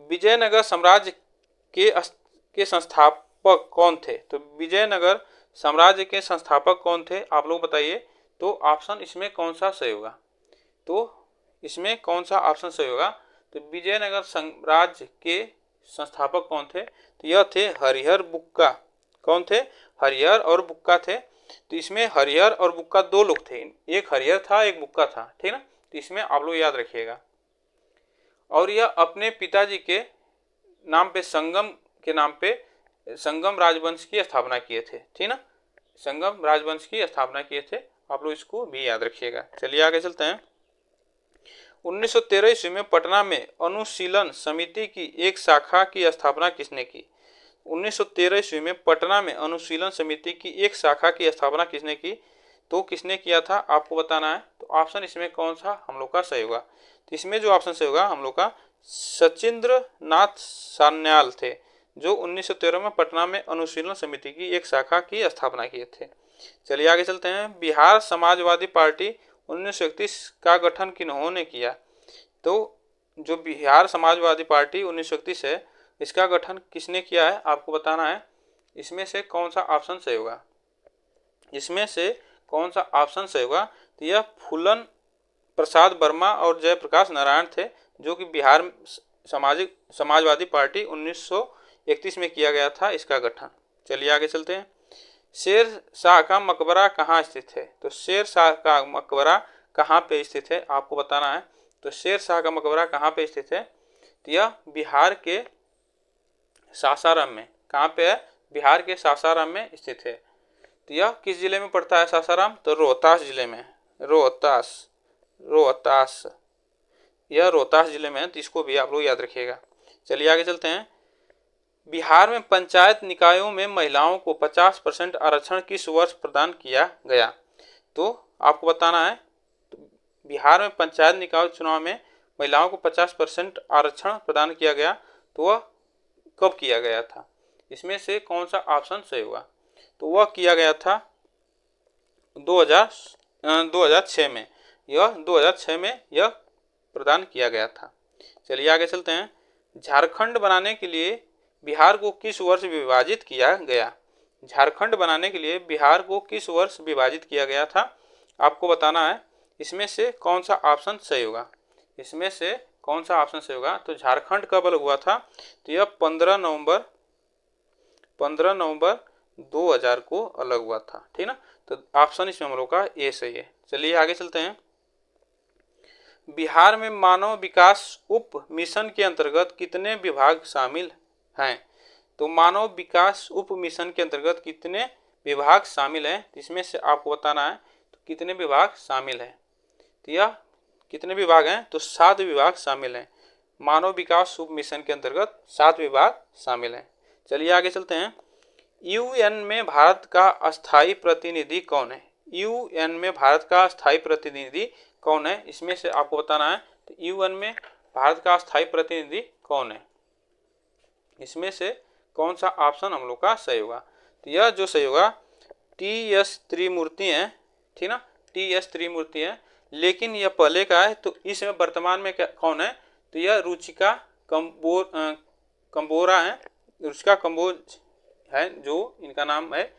विजयनगर साम्राज्य के संस्थापक कौन थे? तो विजयनगर साम्राज्य के संस्थापक कौन थे आप लोग बताइए। तो ऑप्शन इसमें कौन सा सही होगा? तो इसमें कौन सा ऑप्शन सही होगा? तो विजयनगर साम्राज्य के संस्थापक कौन थे? तो यह थे हरिहर बुक्का। कौन थे? हरिहर और बुक्का थे। तो इसमें हरिहर और बुक्का दो लोग थे, एक हरिहर था, एक बुक्का था। ठीक ना? तो इसमें आप लोग याद रखिएगा। और यह अपने पिताजी के नाम पे, संगम के नाम पे, संगम राजवंश की स्थापना किए थे। ठीक ना? संगम राजवंश की स्थापना किए थे। आप लोग इसको भी याद रखिएगा। चलिए आगे चलते हैं। 1913 ईस्वी में पटना में अनुशीलन समिति की एक शाखा की स्थापना किसने की? 1913 ईस्वी में पटना में अनुशीलन समिति की एक शाखा की स्थापना किसने की? तो किसने किया था आपको बताना है। तो ऑप्शन इसमें कौन सा हम लोग का सही होगा? तो इसमें जो ऑप्शन सही होगा हम लोग का सचिंद्र नाथ सान्याल थे, जो 1913 में पटना में अनुशीलन समिति की एक शाखा की स्थापना किए थे। चलिए आगे चलते हैं। बिहार समाजवादी पार्टी 1931 का गठन किन्होंने किया? तो जो बिहार समाजवादी पार्टी 1931 है, इसका गठन किसने किया है आपको बताना है। इसमें से कौन सा ऑप्शन सही होगा? इसमें से कौन सा ऑप्शन सही होगा? तो यह फूलन प्रसाद वर्मा और जयप्रकाश नारायण थे, जो कि बिहार समाजवादी पार्टी 1931 में किया गया था इसका गठन। चलिए आगे चलते हैं। शेर शाह का मकबरा कहाँ स्थित है? तो शेर शाह का मकबरा कहाँ पे स्थित है आपको बताना है। तो शेर शाह का मकबरा कहाँ पे स्थित है? तो यह बिहार के सासाराम में। कहाँ पे है? बिहार के सासाराम में स्थित है। तो यह किस जिले में पड़ता है सासाराम? तो रोहतास जिले में। रोहतास यह रोहतास जिले में है। तो इसको भी आप लोग याद रखिएगा। चलिए आगे चलते हैं। बिहार में पंचायत निकायों में महिलाओं को 50% आरक्षण किस वर्ष प्रदान किया गया? तो आपको बताना है। तो बिहार में पंचायत निकाय चुनाव में महिलाओं को 50% आरक्षण प्रदान किया गया, तो वह कब किया गया था? इसमें से कौन सा ऑप्शन सही होगा? तो वह किया गया था 2006 में। यह 2006 में यह प्रदान किया गया था। चलिए आगे चलते हैं। झारखंड बनाने के लिए बिहार को किस वर्ष विभाजित किया गया? झारखंड बनाने के लिए बिहार को किस वर्ष विभाजित किया गया था आपको बताना है। इसमें से कौन सा ऑप्शन सही होगा? इसमें से कौन सा ऑप्शन सही होगा? तो झारखंड कब अलग हुआ था? तो यह 15 नवंबर 2000 को अलग हुआ था। ठीक ना? तो ऑप्शन इसमें हम लोग का ए सही है। चलिए आगे चलते हैं। बिहार में मानव विकास उप मिशन के अंतर्गत कितने विभाग शामिल हैं? तो मानव विकास उप मिशन के अंतर्गत कितने विभाग शामिल हैं? इसमें से आपको बताना है। तो कितने विभाग शामिल हैं? तो यह कितने विभाग हैं? तो 7 विभाग शामिल हैं। मानव विकास शुभ मिशन के अंतर्गत 7 विभाग शामिल हैं। चलिए आगे चलते हैं। यूएन में भारत का अस्थायी प्रतिनिधि कौन है? यूएन में भारत का अस्थायी प्रतिनिधि कौन है? इसमें से आपको बताना है तो यूएन में भारत का अस्थायी प्रतिनिधि कौन है, इसमें से कौन सा ऑप्शन हम लोग का सही होगा? तो यह जो सही होगा टी.एस. त्रिमूर्ति हैं, ठीक ना, टी.एस. त्रिमूर्ति हैं। लेकिन यह पहले का है, तो इसमें वर्तमान में कौन है? तो यह रुचिका कंबोरा है, रुचिका कंबोज है, जो इनका नाम है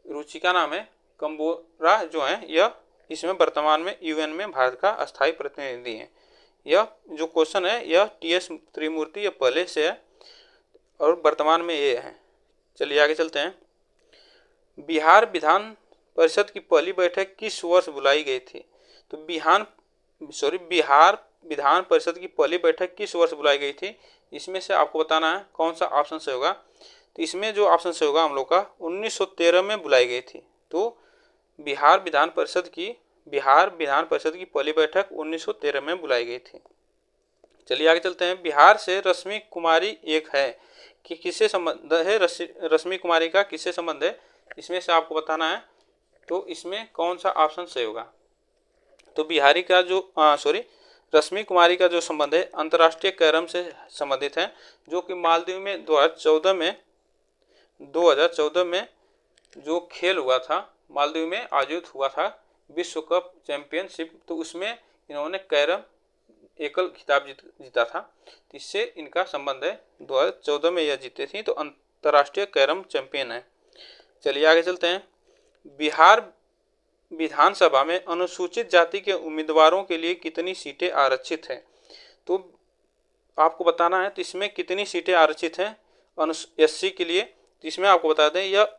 रुचिका नाम है कंबोरा जो है, यह इसमें वर्तमान में यूएन में भारत का अस्थायी प्रतिनिधि है। यह जो क्वेश्चन है यह टी.एस. त्रिमूर्ति यह पहले से है और वर्तमान में ये है। चलिए आगे चलते हैं। बिहार विधान परिषद की पहली बैठक किस वर्ष बुलाई गई थी? तो बिहार विधान परिषद की पहली बैठक किस वर्ष बुलाई गई थी? इसमें से आपको बताना है कौन सा ऑप्शन से होगा। तो इसमें जो ऑप्शन से होगा हम लोग का 1913 में बुलाई गई थी। तो बिहार विधान परिषद की पहली बैठक 1913 में बुलाई गई थी। चलिए आगे चलते हैं। बिहार से रश्मि कुमारी एक है कि किससे संबंध है? रश्मि कुमारी का किससे संबंध है? इसमें से आपको बताना है तो इसमें कौन सा ऑप्शन सही होगा? तो रश्मि कुमारी का जो संबंध है अंतर्राष्ट्रीय कैरम से संबंधित है, जो कि मालदीव में 2014 में जो खेल हुआ था, मालदीव में आयोजित हुआ था विश्व कप चैंपियनशिप, तो उसमें इन्होंने कैरम एकल खिताब जीता था। इससे इनका संबंध है, 2014 में यह जीते थी, तो अंतर्राष्ट्रीय कैरम चैंपियन है। चलिए आगे चलते हैं। बिहार विधानसभा में अनुसूचित जाति के उम्मीदवारों के लिए कितनी सीटें आरक्षित हैं? तो आपको बताना है तो इसमें कितनी सीटें आरक्षित हैं एससी के लिए। तो इसमें आपको बता दें यह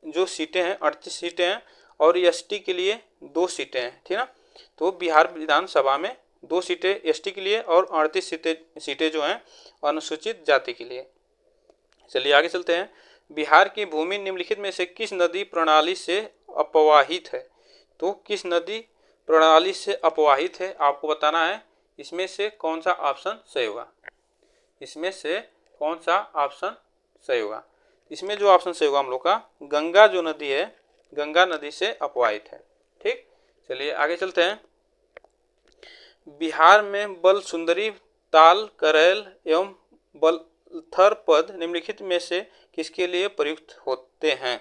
जो सीटें हैं 38 सीटें हैं और एसटी के लिए 2 सीटें हैं, ठीक ना। तो बिहार विधानसभा में 2 सीटें एसटी के लिए और 38 सीटें जो हैं अनुसूचित जाति के लिए। चलिए आगे चलते हैं। बिहार की भूमि निम्नलिखित में से किस नदी प्रणाली से अपवाहित है? तो किस नदी प्रणाली से अपवाहित है आपको बताना है। इसमें से कौन सा ऑप्शन सही होगा? इसमें से कौन सा ऑप्शन सही होगा? इसमें जो ऑप्शन सही होगा हम लोग का गंगा जो नदी है, गंगा नदी से अपवाहित है, ठीक। चलिए आगे चलते हैं। बिहार में बल सुंदरी, ताल, करैल एवं बलथर पद निम्नलिखित में से किसके लिए प्रयुक्त होते हैं?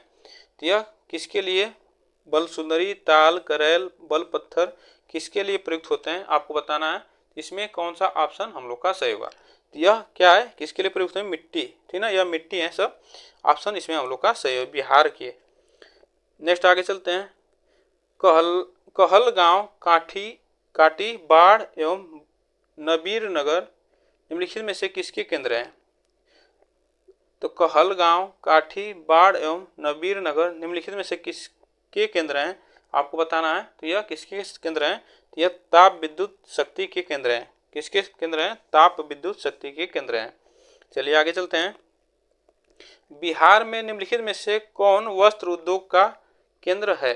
तो यह किसके लिए बल सुंदरी, ताल, करैल, बल पत्थर किसके लिए प्रयुक्त होते हैं आपको बताना है। इसमें कौन सा ऑप्शन हम लोग का सही होगा? यह क्या है, किसके लिए प्रयुक्त है? मिट्टी, ठीक ना, यह मिट्टी है सब। ऑप्शन इसमें हम लोग का सही है, बिहार के। नेक्स्ट आगे चलते हैं। कहलगांव, काटी, बाढ़ एवं नबीर नगर निम्नलिखित में से किसके केंद्र हैं? तो कहलगांव, काठी, बाढ़ एवं नबीर नगर निम्नलिखित में से किसके केंद्र हैं आपको बताना है। तो यह किसके केंद्र हैं? तो यह ताप विद्युत शक्ति के केंद्र हैं। किसके केंद्र हैं? ताप विद्युत शक्ति के केंद्र हैं। चलिए आगे चलते हैं। बिहार में निम्नलिखित में से कौन वस्त्र उद्योग का केंद्र है?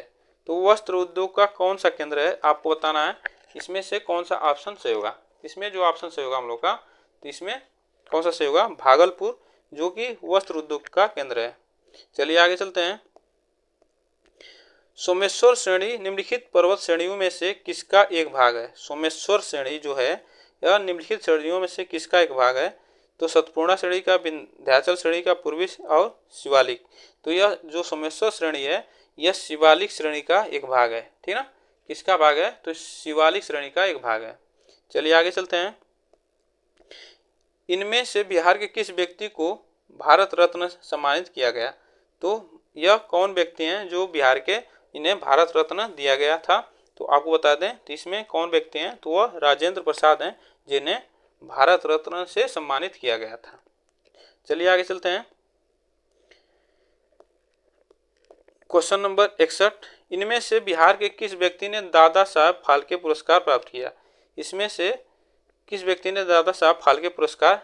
तो वस्त्र उद्योग का कौन सा केंद्र है आपको बताना है। इसमें से कौन सा ऑप्शन सही होगा? इसमें जो ऑप्शन सही होगा हम लोग का, तो इसमें कौन सा सही होगा? भागलपुर, जो कि वस्त्र उद्योग का केंद्र है। चलिए आगे चलते हैं। सोमेश्वर श्रेणी निम्नलिखित पर्वत श्रेणियों में से किसका एक भाग है? सोमेश्वर श्रेणी जो है यह निम्नलिखित श्रेणियों में से किसका एक भाग है? तो सतपूर्णा श्रेणी का, विंध्याचल श्रेणी का, पूर्वी और शिवालिक। तो यह जो सोमेश्वर श्रेणी है यह शिवालिक श्रेणी का एक भाग है, ठीक ना। किसका भाग है? तो शिवालिक श्रेणी का एक भाग है। चलिए आगे चलते हैं। इनमें से बिहार के किस व्यक्ति को भारत रत्न सम्मानित किया गया? तो यह कौन व्यक्ति हैं जो बिहार के इन्हें भारत रत्न दिया गया था? तो आपको बता दें तो इसमें कौन व्यक्ति हैं? तो वह राजेंद्र प्रसाद हैं, जिन्हें भारत रत्न से सम्मानित किया गया था। चलिए आगे चलते हैं। Question number 61। इनमें से बिहार के किस व्यक्ति ने दादा साहब फाल्के पुरस्कार प्राप्त किया? इसमें से किस व्यक्ति ने दादा साहब फाल्के पुरस्कार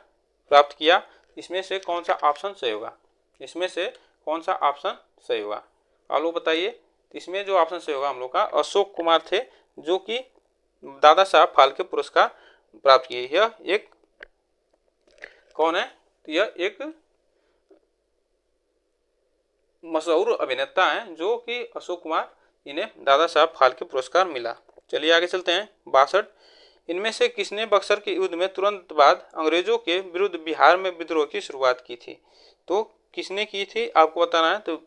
प्राप्त किया? इसमें से कौन सा ऑप्शन सही होगा? इसमें से कौन सा ऑप्शन सही होगा आप लोग बताइए। इसमें जो ऑप्शन सही होगा हम लोग का अशोक कुमार थे, जो कि दादा साहब फाल्के पुरस्कार प्राप्त किए। यह एक कौन है? तो यह एक मशहूर अभिनेता हैं जो कि अशोक कुमार, इन्हें दादा साहब फाल्के पुरस्कार मिला। चलिए आगे चलते हैं। 62, इनमें से किसने बक्सर के युद्ध में तुरंत बाद अंग्रेजों के विरुद्ध बिहार में विद्रोह की शुरुआत की थी? तो किसने की थी आपको बताना है। तो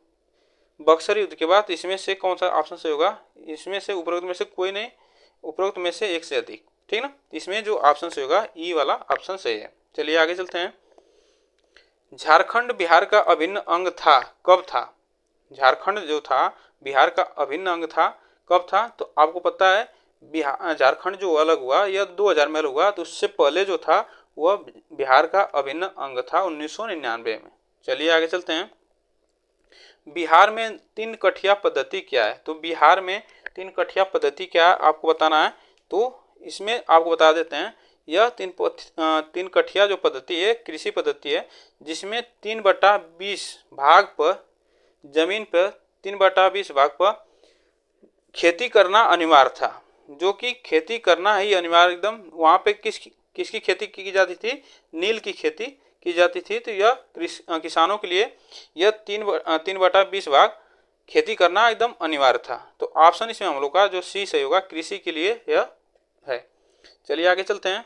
बक्सर युद्ध के बाद इसमें से कौन सा ऑप्शन सही होगा? इसमें से उपरोक्त में से कोई नहीं, उपरोक्त में से एक से अधिक, ठीक ना। इसमें जो ऑप्शन सही होगा ई वाला ऑप्शन सही है। चलिए आगे चलते हैं। झारखंड बिहार का अभिन्न अंग था, कब था? झारखंड जो था बिहार का अभिन्न अंग था, कब था? तो आपको पता है बिहार झारखंड जो अलग हुआ यह 2000 में अलग हुआ, तो उससे पहले जो था वह बिहार का अभिन्न अंग था 1999 में। चलिए आगे चलते हैं। बिहार में 3 कठिया पद्धति क्या है? तो बिहार में 3 कठिया पद्धति क्या है आपको बताना है। तो इसमें आपको बता देते हैं, यह 3 कठिया जो पद्धति है कृषि पद्धति है, जिसमें 3/20 भाग पर जमीन पर 3/20 भाग पर खेती करना अनिवार्य था, जो कि खेती करना ही अनिवार्य एकदम। वहाँ पे किसकी खेती की जाती थी? नील की खेती की जाती थी। तो यह किसानों के लिए यह 3/20 भाग खेती करना एकदम अनिवार्य था। तो ऑप्शन इसमें हम लोग का जो सी सही होगा, कृषि के लिए यह है। चलिए आगे चलते हैं।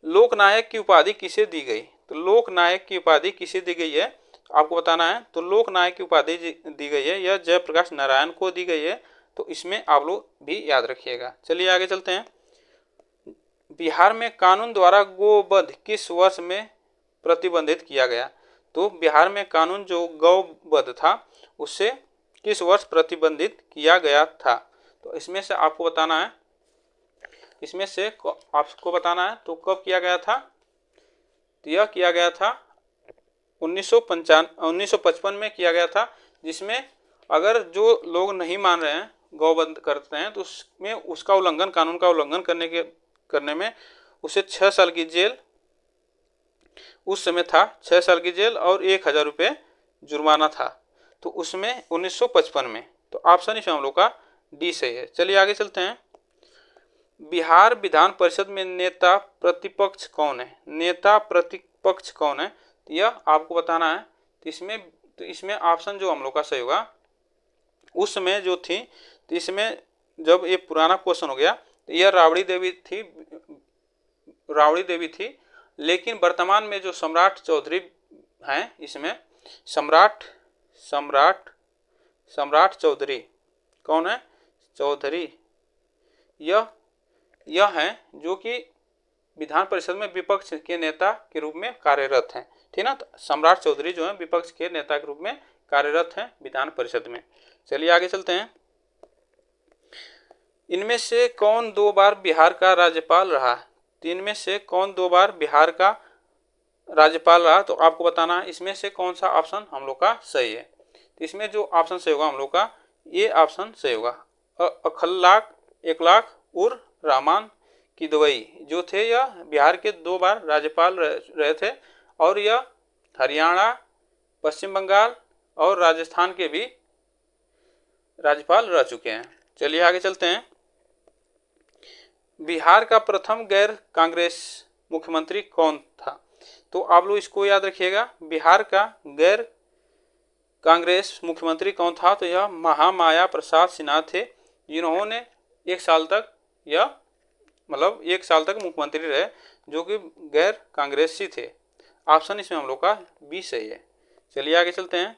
लोकनायक की उपाधि किसे दी गई? तो लोकनायक की उपाधि किसे दी गई है आपको बताना है। तो लोकनायक की उपाधि दी गई है, यह जयप्रकाश नारायण को दी गई है। तो इसमें आप लोग भी याद रखिएगा। चलिए आगे चलते हैं। बिहार में कानून द्वारा गोवध किस वर्ष में प्रतिबंधित किया गया? तो बिहार में कानून जो गौवध था उससे किस वर्ष प्रतिबंधित किया गया था? तो इसमें से आपको बताना है, इसमें से आपको बताना है तो कब किया गया था? तो यह किया गया था 1955 में किया गया था, जिसमें अगर जो लोग नहीं मान रहे हैं गौवध करते हैं तो उसमें उसका उल्लंघन, कानून का उल्लंघन करने में उसे 6 साल की जेल उस समय था, 6 साल की जेल और 1000 रुपये जुर्माना था। तो उसमें 1955 में। तो ऑप्शन इसमें हम लोग का डी सही है। चलिए आगे चलते हैं। बिहार विधान परिषद में नेता प्रतिपक्ष कौन है? नेता प्रतिपक्ष कौन है? तो यह आपको बताना है। तो इसमें ऑप्शन जो हम लोग का सही होगा, उस समय जो थी, तो इसमें जब ये पुराना क्वेश्चन हो गया तो यह राबड़ी देवी थी। लेकिन वर्तमान में जो सम्राट चौधरी हैं, इसमें सम्राट चौधरी कौन है? चौधरी यह है जो कि विधान परिषद में विपक्ष के नेता के रूप में कार्यरत हैं, ठीक ना। तो सम्राट चौधरी जो है विपक्ष के नेता के रूप में कार्यरत हैं विधान परिषद में। चलिए आगे चलते हैं। इनमें से कौन 2 बार बिहार का राज्यपाल रहा? तो इनमें से कौन 2 बार बिहार का राज्यपाल रहा? तो आपको बताना है इसमें से कौन सा ऑप्शन हम लोग का सही है। तो इसमें जो ऑप्शन सही होगा हम लोग का ये ऑप्शन सही होगा। अखलाक एकलाख उर रहमान किदवई जो थे यह बिहार के 2 बार राज्यपाल रहे थे, और यह हरियाणा, पश्चिम बंगाल और राजस्थान के भी राज्यपाल रह चुके हैं। चलिए आगे चलते हैं। बिहार का प्रथम गैर कांग्रेस मुख्यमंत्री कौन था? तो आप लोग इसको याद रखिएगा, बिहार का गैर कांग्रेस मुख्यमंत्री कौन था? तो यह महामाया प्रसाद सिन्हा थे, जिन्होंने 1 साल तक मुख्यमंत्री रहे, जो कि गैर कांग्रेसी थे। ऑप्शन इसमें हम लोग का बी सही है। चलिए आगे चलते हैं।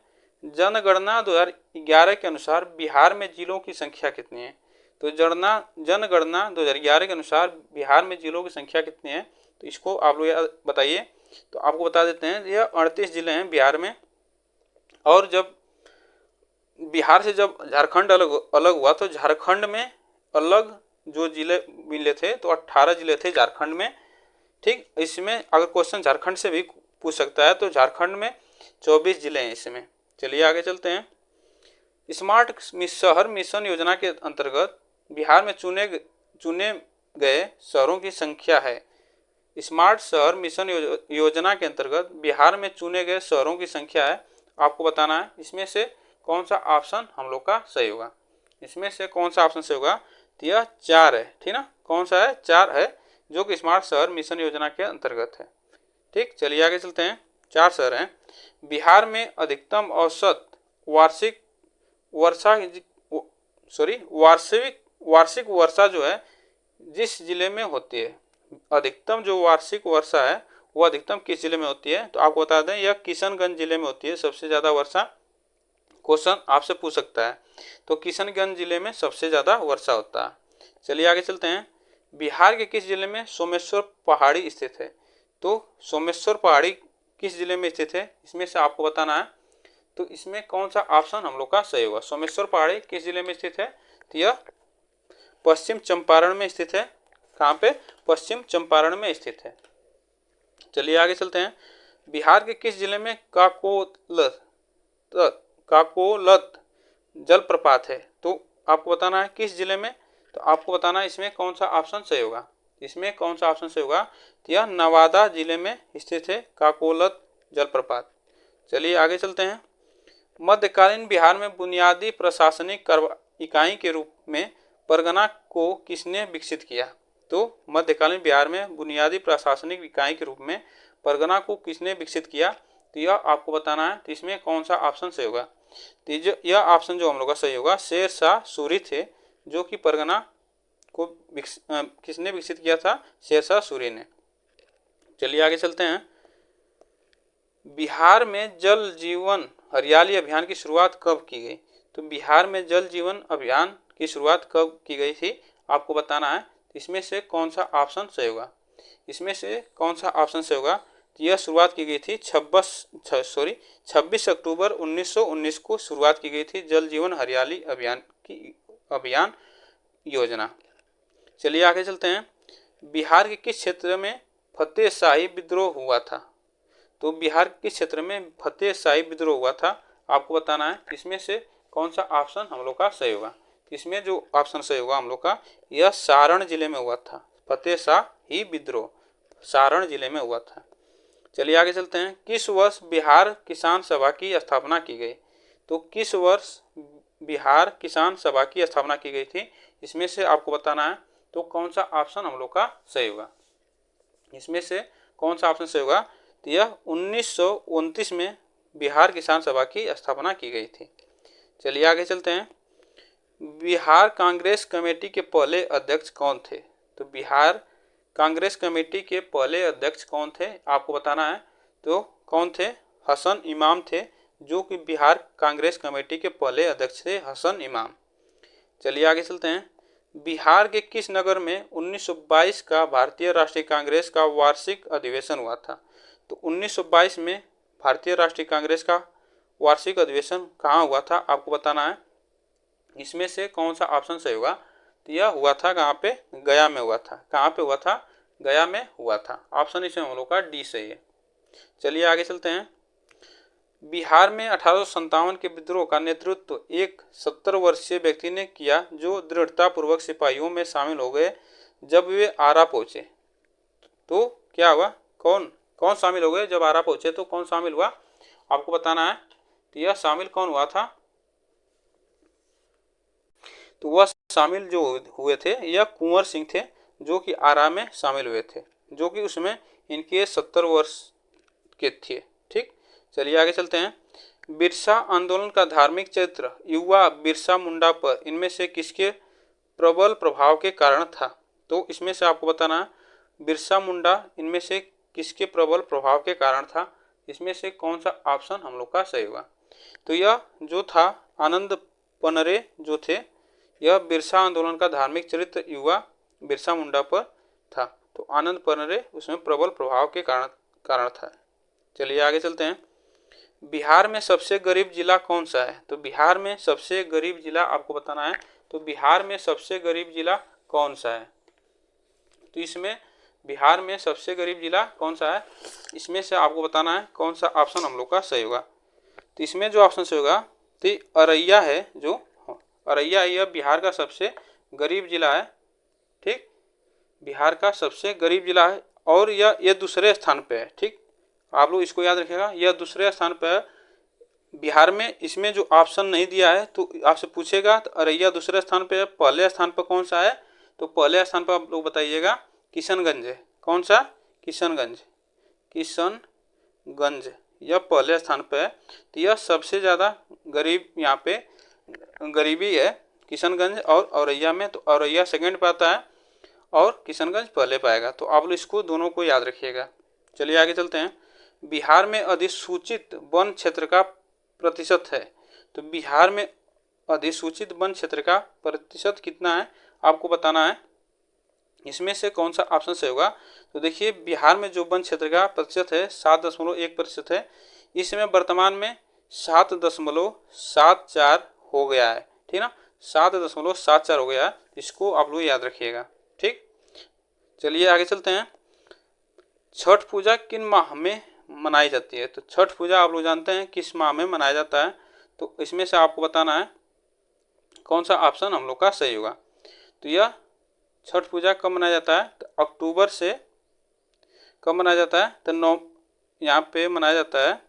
जनगणना 2011 के अनुसार बिहार में जिलों की संख्या कितनी है? तो जनगणना 2011 के अनुसार बिहार में जिलों की संख्या कितनी है? तो इसको आप लोग बताइए। तो आपको बता देते हैं, यह 38 जिले हैं बिहार में। और जब बिहार से जब झारखंड अलग हुआ तो झारखंड में अलग जो जिले मिले थे, तो 18 जिले थे झारखंड में, ठीक। इसमें अगर क्वेश्चन झारखंड से भी पूछ सकता है तो झारखंड में 24 जिले हैं इसमें। चलिए आगे चलते हैं। स्मार्ट शहर मिशन योजना के अंतर्गत बिहार में चुने गए शहरों की संख्या है। स्मार्ट शहर मिशन योजना के अंतर्गत बिहार में चुने गए शहरों की संख्या है, आपको बताना है इसमें से कौन सा ऑप्शन हम लोग का सही होगा। इसमें से कौन सा ऑप्शन से होगा? तो यह 4 है, ठीक ना। कौन सा है? 4 है, जो कि स्मार्ट शहर मिशन योजना के अंतर्गत है। ठीक, चलिए आगे चलते हैं। 4 शहर हैं। बिहार में अधिकतम औसत वार्षिक वर्षा वार्षिक वर्षा जो है जिस जिले में होती है, अधिकतम जो वार्षिक वर्षा है वो अधिकतम किस जिले में होती है? तो आपको बता दें यह किशनगंज जिले में होती है सबसे ज़्यादा वर्षा। क्वेश्चन आपसे पूछ सकता है, तो किशनगंज जिले में सबसे ज़्यादा वर्षा होता है। चलिए आगे चलते हैं। बिहार के किस जिले में सोमेश्वर पहाड़ी स्थित है? तो सोमेश्वर पहाड़ी किस जिले में स्थित है, इसमें से आपको बताना है। तो इसमें कौन सा ऑप्शन हम लोग का सही होगा? सोमेश्वर पहाड़ी किस जिले में स्थित है? तो यह पश्चिम चंपारण में स्थित है। कहाँ पे? पश्चिम चंपारण में स्थित है। चलिए आगे चलते हैं। बिहार के किस जिले में काकोलत जलप्रपात है? तो आपको बताना है किस जिले में। तो आपको बताना है इसमें कौन सा ऑप्शन सही होगा। इसमें कौन सा ऑप्शन सही होगा? तो यह नवादा जिले में स्थित है काकोलत जलप्रपात। चलिए आगे चलते हैं। मध्यकालीन बिहार में बुनियादी प्रशासनिक इकाई के रूप में परगना को किसने विकसित किया? तो मध्यकालीन बिहार में बुनियादी प्रशासनिक इकाई के रूप में परगना को किसने विकसित किया? तो यह आपको बताना है। तो इसमें कौन सा ऑप्शन सही होगा? तो यह ऑप्शन जो हम लोग का सही होगा, शेर शाह सूरी थे, जो कि परगना को किसने विकसित किया था? शेर शाह सूरी ने। चलिए आगे चलते हैं। बिहार में जल जीवन हरियाली अभियान की शुरुआत कब की गई? तो बिहार में जल जीवन अभियान की शुरुआत कब की गई थी, आपको बताना है। इसमें से कौन सा ऑप्शन सही होगा? इसमें से कौन सा ऑप्शन सही होगा? तो यह शुरुआत की गई थी 26 अक्टूबर 1919 को शुरुआत की गई थी जल जीवन हरियाली अभियान योजना। चलिए आगे चलते हैं। बिहार के किस क्षेत्र में फतेह शाही विद्रोह हुआ था? तो बिहार किस क्षेत्र में फतेह शाही विद्रोह हुआ था, आपको बताना है। इसमें से कौन सा ऑप्शन हम लोग का सही होगा? इसमें जो ऑप्शन सही होगा हम लोग का, यह सारण जिले में हुआ था। फतेह शाही विद्रोह सारण जिले में हुआ था। चलिए आगे चलते हैं। किस वर्ष बिहार किसान सभा की स्थापना की गई? तो किस वर्ष बिहार किसान सभा की स्थापना की गई थी, इसमें से आपको बताना है। तो कौन सा ऑप्शन हम लोग का सही होगा? इसमें से कौन सा ऑप्शन सही होगा? तो यह 1929 में बिहार किसान सभा की स्थापना की गई थी। चलिए आगे चलते हैं। बिहार कांग्रेस कमेटी के पहले अध्यक्ष कौन थे? तो बिहार कांग्रेस कमेटी के पहले अध्यक्ष कौन थे, आपको बताना है। तो कौन थे? हसन इमाम थे, जो कि बिहार कांग्रेस कमेटी के पहले अध्यक्ष थे, हसन इमाम। चलिए आगे चलते हैं। बिहार के किस नगर में 1922 का भारतीय राष्ट्रीय कांग्रेस का वार्षिक अधिवेशन हुआ था? तो 1922 में भारतीय राष्ट्रीय कांग्रेस का वार्षिक अधिवेशन कहाँ हुआ था, आपको बताना है। इसमें से कौन सा ऑप्शन सही होगा? तो यह हुआ था कहाँ पे? गया में हुआ था। कहाँ पे हुआ था? गया में हुआ था। ऑप्शन इसमें हम लोग का डी सही है। चलिए आगे चलते हैं। बिहार में 1857 के विद्रोह का नेतृत्व एक 70 वर्षीय व्यक्ति ने किया, जो दृढ़तापूर्वक सिपाहियों में शामिल हो गए जब वे आरा पहुंचे। तो क्या हुआ? कौन शामिल हो गए जब आरा पहुंचे? तो कौन शामिल हुआ, आपको बताना है। तो यह शामिल कौन हुआ था? तो वह शामिल जो हुए थे यह कुंवर सिंह थे, जो कि आरा में शामिल हुए थे, जो कि उसमें इनके 70 वर्ष के थे। ठीक, चलिए आगे चलते हैं। बिरसा आंदोलन का धार्मिक चरित्र युवा बिरसा मुंडा पर इनमें से किसके प्रबल प्रभाव के कारण था? तो इसमें से आपको बताना है बिरसा मुंडा इनमें से किसके प्रबल प्रभाव के कारण था। इसमें से कौन सा ऑप्शन हम लोग का सही होगा? तो यह जो था आनंद पनरे जो थे, यह बिरसा आंदोलन का धार्मिक चरित्र युवा बिरसा मुंडा पर था। तो आनंद पनरे उसमें प्रबल प्रभाव के कारण था। चलिए आगे चलते हैं। बिहार में सबसे गरीब जिला कौन सा है? तो बिहार में सबसे गरीब जिला आपको बताना है। तो बिहार में सबसे गरीब जिला कौन सा है? तो इसमें बिहार में सबसे गरीब जिला कौन सा है, इसमें से आपको बताना है कौन सा ऑप्शन हम लोग का सही होगा। तो इसमें जो ऑप्शन सही होगा तो अररिया है, जो अररिया यह बिहार का सबसे गरीब जिला है। ठीक, बिहार का सबसे गरीब जिला है और यह दूसरे स्थान पे है। ठीक, आप लोग इसको याद रखिएगा, यह दूसरे स्थान पर बिहार में इसमें जो ऑप्शन नहीं दिया है तो आपसे पूछेगा तो अररिया दूसरे स्थान पे है, पहले स्थान पर कौन सा है, तो पहले स्थान पर आप लोग बताइएगा किशनगंज है। कौन सा? किशनगंज। किशनगंज यह पहले स्थान पर है। तो यह सबसे ज़्यादा गरीब यहाँ पे गरीबी है किशनगंज और औरैया में। तो औरैया सेकंड पे आता है और किशनगंज पहले पाएगा। तो आप लोग इसको दोनों को याद रखिएगा। चलिए आगे चलते हैं। बिहार में अधिसूचित वन क्षेत्र का प्रतिशत है। तो बिहार में अधिसूचित वन क्षेत्र का प्रतिशत कितना है आपको बताना है। इसमें से कौन सा ऑप्शन सही होगा? तो देखिए बिहार में जो वन क्षेत्र का प्रतिशत है 7.1% है। इस समय वर्तमान में 7.74 हो गया है, ठीक ना, 7.74 हो गया है। इसको आप लोग याद रखिएगा, ठीक। चलिए आगे चलते हैं। छठ पूजा किन माह में मनाई जाती है? तो छठ पूजा आप लोग जानते हैं किस माह में मनाया जाता है। तो इसमें से आपको बताना है कौन सा ऑप्शन हम लोग का सही होगा। तो यह छठ पूजा कब मनाया जाता है? तो अक्टूबर से कब मनाया जाता है? तो यहाँ पे मनाया जाता है,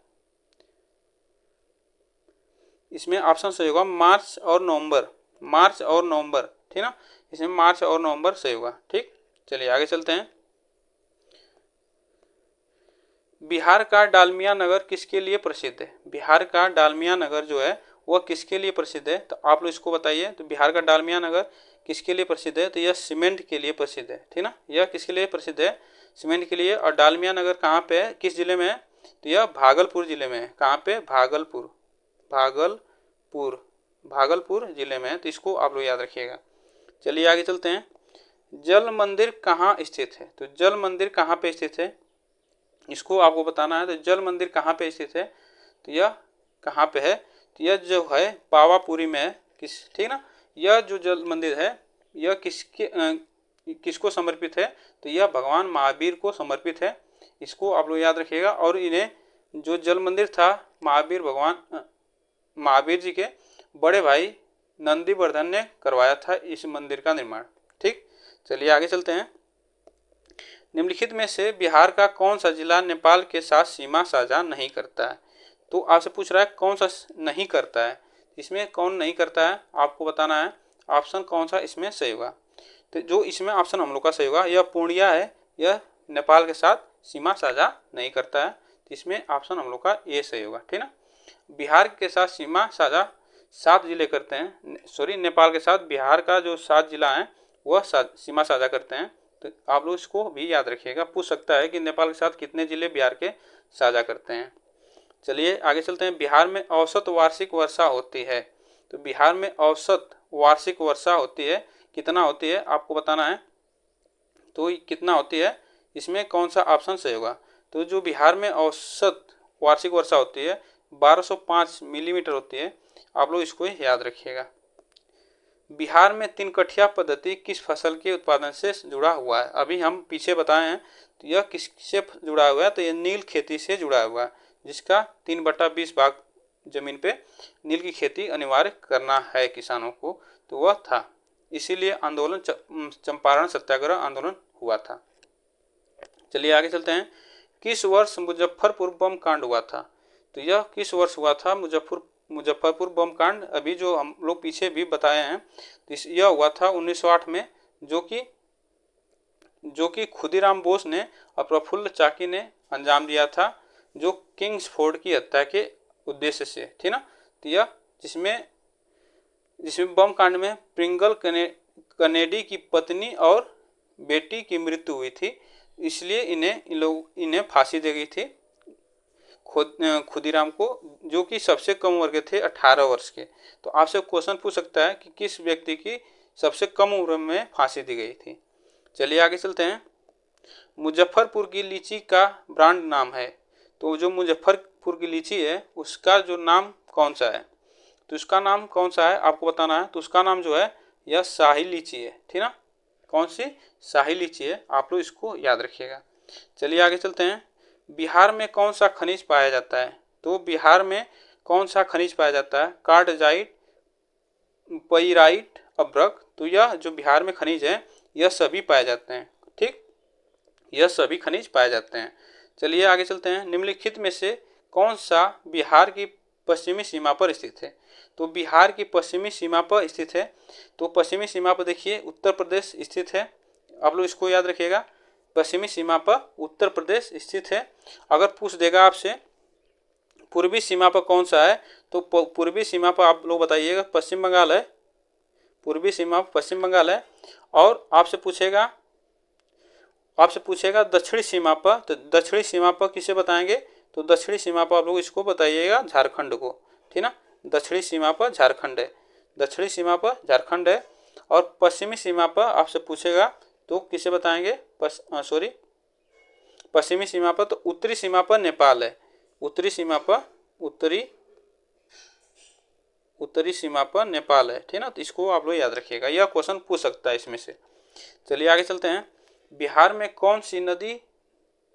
इसमें ऑप्शन सही होगा मार्च और नवंबर। मार्च और नवंबर, ठीक ना, इसमें मार्च और नवंबर सही होगा, ठीक। चलिए आगे चलते हैं। बिहार का डालमिया नगर किसके लिए प्रसिद्ध है? बिहार का डालमिया नगर जो है वह किसके लिए प्रसिद्ध है? तो आप लोग इसको बताइए। तो बिहार का डालमिया नगर किसके लिए प्रसिद्ध है? तो यह सीमेंट के लिए प्रसिद्ध है, ठीक ना, यह किसके लिए प्रसिद्ध है? सीमेंट के लिए। और डालमिया नगर कहाँ पे है, किस जिले में है? तो यह भागलपुर जिले में है। कहाँ पे? भागलपुर। भागलपुर, भागलपुर जिले में है। तो इसको आप लोग याद रखिएगा। चलिए आगे चलते हैं। जल मंदिर कहाँ स्थित है? तो जल मंदिर कहाँ पे स्थित है इसको आपको बताना है। तो जल मंदिर कहाँ पे स्थित है? तो यह कहाँ पे है? तो यह जो है पावापुरी में है, किस, ठीक ना। यह जो जल मंदिर है यह किसको समर्पित है? तो यह भगवान महावीर को समर्पित है। इसको आप लोग याद रखिएगा। और इन्हें जो जल मंदिर था महावीर जी के बड़े भाई नंदीवर्धन ने करवाया था इस मंदिर का निर्माण, ठीक। चलिए आगे चलते हैं। निम्नलिखित में से बिहार का कौन सा जिला नेपाल के साथ सीमा साझा नहीं करता है? तो आपसे पूछ रहा है कौन सा नहीं करता है, इसमें कौन नहीं करता है आपको बताना है। ऑप्शन कौन सा इसमें सही होगा? तो जो इसमें ऑप्शन हम लोग का सही होगा यह पूर्णिया है। यह नेपाल के साथ सीमा साझा नहीं करता है। तो इसमें ऑप्शन हम लोग का ए सही होगा, ठीक ना। बिहार के साथ सीमा साझा 7 जिले करते हैं, सॉरी, नेपाल के साथ बिहार का जो 7 जिला है वह सीमा साझा करते हैं। तो आप लोग इसको भी याद रखिएगा। पूछ सकता है कि नेपाल के साथ कितने जिले बिहार के साझा करते हैं। चलिए आगे चलते हैं। बिहार में औसत वार्षिक वर्षा होती है। तो बिहार में औसत वार्षिक वर्षा होती है, कितना होती है आपको बताना है। तो कितना होती है, इसमें कौन सा ऑप्शन सही होगा? तो जो बिहार में औसत वार्षिक वर्षा होती है 1205 मिलीमीटर होती है। आप लोग इसको याद रखिएगा। बिहार में 3 कठिया पद्धति किस फसल के उत्पादन से जुड़ा हुआ है? अभी हम पीछे बताए हैं। तो यह किससे जुड़ा हुआ है? तो यह नील खेती से जुड़ा हुआ है, जिसका 3/20 भाग जमीन पे नील की खेती अनिवार्य करना है किसानों को। तो वह था, इसीलिए आंदोलन चंपारण सत्याग्रह आंदोलन हुआ था। चलिए आगे चलते हैं। किस वर्ष मुजफ्फरपुर बम कांड हुआ था? तो यह किस वर्ष हुआ था मुजफ्फरपुर बम कांड? अभी जो हम लोग पीछे भी बताए हैं, तो यह हुआ था 1908 में, जो कि खुदीराम बोस ने और प्रफुल्ल चाकी ने अंजाम दिया था, जो किंग्सफोर्ड की हत्या के उद्देश्य से, ठीक ना। तो यह जिसमें बम कांड में प्रिंगल कनेडी की पत्नी और बेटी की मृत्यु हुई थी, इसलिए इन्हें फांसी दी गई थी खुदीराम को, जो कि सबसे कम उम्र के थे 18 वर्ष के। तो आपसे क्वेश्चन पूछ सकता है कि किस व्यक्ति की सबसे कम उम्र में फांसी दी गई थी। चलिए आगे चलते हैं। मुजफ्फरपुर की लीची का ब्रांड नाम है। तो जो मुजफ्फरपुर की लीची है उसका जो नाम कौन सा है? तो उसका नाम कौन सा है आपको बताना है। तो उसका नाम जो है यह शाही लीची है, ठीक ना। कौन सी? शाही लीची है। आप लोग इसको याद रखिएगा। चलिए आगे चलते हैं। बिहार में कौन सा खनिज पाया जाता है? तो बिहार में कौन सा खनिज पाया जाता है? कार्डजाइट, पैराइट, अभ्रक। तो यह जो बिहार में खनिज है यह सभी पाए जाते हैं, ठीक, यह सभी खनिज पाए जाते हैं। चलिए आगे चलते हैं। निम्नलिखित में से कौन सा बिहार की पश्चिमी सीमा पर स्थित है। तो बिहार की पश्चिमी सीमा पर स्थित है। तो पश्चिमी सीमा पर देखिए उत्तर प्रदेश स्थित है। आप लोग इसको याद रखिएगा, पश्चिमी सीमा पर उत्तर प्रदेश स्थित है। अगर पूछ देगा आपसे पूर्वी सीमा पर कौन सा है, तो पूर्वी सीमा पर आप लोग बताइएगा पश्चिम बंगाल है। पूर्वी सीमा पर पश्चिम बंगाल है। और आपसे पूछेगा दक्षिणी सीमा पर, तो दक्षिणी सीमा पर किसे बताएंगे, तो दक्षिणी सीमा पर आप लोग इसको बताइएगा झारखंड को, ठीक ना। दक्षिणी सीमा पर झारखंड है, दक्षिणी सीमा पर झारखंड है। और पश्चिमी सीमा पर आपसे पूछेगा तो किसे बताएंगे, पश्चिमी सीमा पर तो उत्तरी सीमा पर नेपाल है। उत्तरी सीमा पर उत्तरी सीमा पर नेपाल है, ठीक ना। तो इसको आप लोग याद रखिएगा, यह क्वेश्चन पूछ सकता है इसमें से। चलिए आगे चलते हैं। बिहार में कौन सी नदी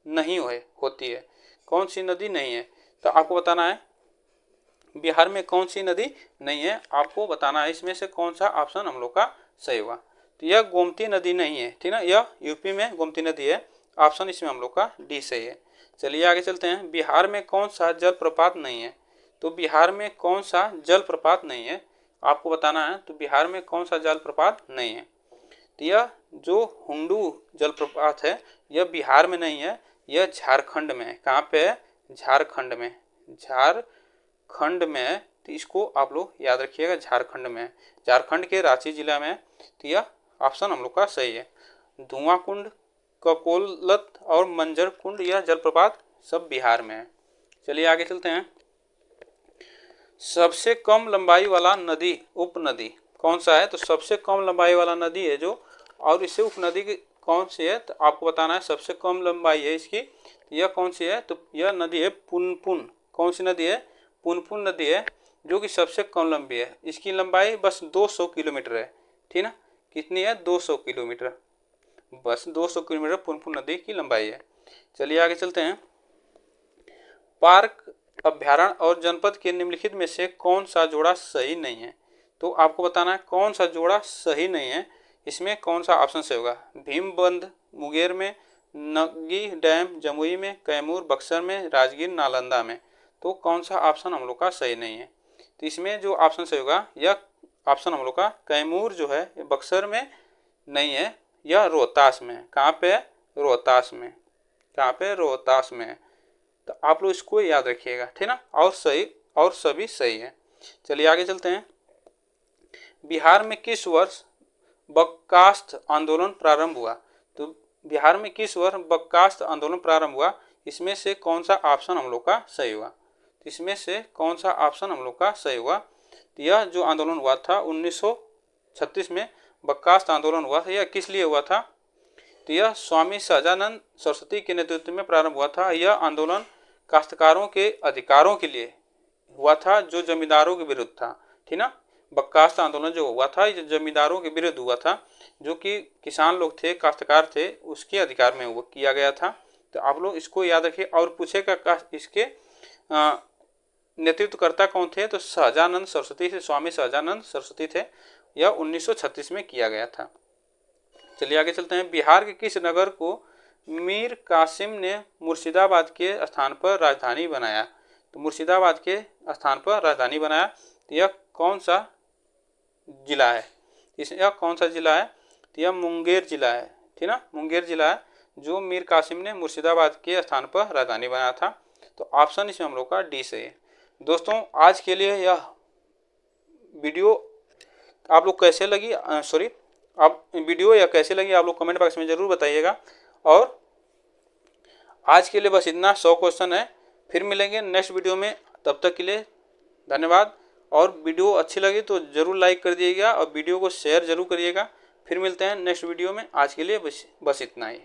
नहीं होती है, कौन सी नदी नहीं है, तो आपको बताना है बिहार में कौन सी नदी नहीं है, आपको बताना है इसमें से कौन सा ऑप्शन हम लोग का सही होगा। तो यह गोमती नदी नहीं है, ठीक ना, यह यूपी में गोमती नदी है। ऑप्शन इसमें हम लोग का डी सही है। चलिए आगे चलते हैं। बिहार में कौन सा जलप्रपात नहीं है, तो बिहार में कौन सा जलप्रपात नहीं है, आपको बताना है। तो बिहार में कौन सा जलप्रपात नहीं है, तो यह जो हुंडू जलप्रपात है यह बिहार में नहीं है, यह झारखंड में है। कहाँ पे है, झारखंड में, झारखंड में है। तो इसको आप लोग याद रखिएगा, झारखंड में, झारखंड के रांची जिला में। तो यह ऑप्शन हम लोग का सही है। धुआं कुंड, ककोलत और मंजर कुंड, यह जलप्रपात सब बिहार में है। चलिए आगे चलते हैं। सबसे कम लंबाई वाला नदी उपनदी कौन सा है, तो सबसे कम लंबाई वाला नदी है जो, और इससे उपनदी की कौन सी है, तो आपको बताना है सबसे कम लंबाई है इसकी, यह कौन सी है, तो यह नदी है पुनपुन। कौन सी नदी है, पुनपुन नदी है, जो कि सबसे कम लंबी है। इसकी लंबाई बस 200 किलोमीटर है, ठीक ना। कितनी है, 200 किलोमीटर, बस 200 किलोमीटर पुनपुन नदी की लंबाई है। चलिए आगे चलते हैं। पार्क, अभ्यारण्य और जनपद के निम्नलिखित में से कौन सा जोड़ा सही नहीं है, तो आपको बताना है कौन सा जोड़ा सही नहीं है, इसमें कौन सा ऑप्शन सही होगा। भीमबंध मुंगेर में, नगी डैम जमुई में, कैमूर बक्सर में, राजगीर नालंदा में, तो कौन सा ऑप्शन हम लोग का सही नहीं है। तो इसमें जो ऑप्शन सही होगा यह ऑप्शन हम लोग का कैमूर जो है बक्सर में नहीं है, यह रोहतास में। कहाँ पे है, रोहतास में, कहाँ पे, रोहतास में है। तो आप लोग इसको याद रखिएगा, ठीक ना, और सही और सभी सही है। चलिए आगे चलते हैं। बिहार में किस वर्ष बर्खास्त आंदोलन प्रारंभ हुआ, तो बिहार में किस वर्ष बर्खास्त आंदोलन प्रारंभ हुआ, इसमें से कौन सा ऑप्शन हम लोग का सही हुआ। इसमें से कौन सा ऑप्शन हम लोग का सही हुआ, तो यह जो आंदोलन हुआ था 1936 में बर्खास्त आंदोलन हुआ था, यह किस लिए हुआ था, तो यह स्वामी सहजानंद सरस्वती के नेतृत्व में प्रारंभ हुआ था। यह आंदोलन काश्तकारों के अधिकारों के लिए हुआ था, जो जमींदारों के विरुद्ध था, ठीक ना। बर्खास्त आंदोलन जो हुआ था ये जमींदारों के विरुद्ध हुआ था, जो कि किसान लोग थे, काश्तकार थे, उसके अधिकार में वो किया गया था। तो आप लोग इसको याद रखिए। और पूछेगा इसके नेतृत्वकर्ता कौन थे, तो सहजानंद सरस्वती थे, स्वामी सहजानंद सरस्वती थे। यह 1936 में किया गया था। चलिए आगे चलते हैं। बिहार के किस नगर को मीर कासिम ने मुर्शिदाबाद के स्थान पर राजधानी बनाया, तो मुर्शिदाबाद के स्थान पर राजधानी बनाया, तो यह कौन सा जिला है, यह कौन सा जिला है, तो यह मुंगेर जिला है, ठीक ना, मुंगेर जिला है, जो मीर कासिम ने मुर्शिदाबाद के स्थान पर राजधानी बनाया था। तो ऑप्शन इसमें हम लोग का डी से है। दोस्तों आज के लिए यह वीडियो आप लोग कैसे लगी, आप वीडियो या कैसे लगी आप लोग कमेंट बॉक्स में ज़रूर बताइएगा। और आज के लिए बस इतना, 100 क्वेश्चन है। फिर मिलेंगे नेक्स्ट वीडियो में, तब तक के लिए धन्यवाद। और वीडियो अच्छी लगी तो ज़रूर लाइक कर दिएगा और वीडियो को शेयर ज़रूर करिएगा। फिर मिलते हैं नेक्स्ट वीडियो में। आज के लिए बस इतना ही।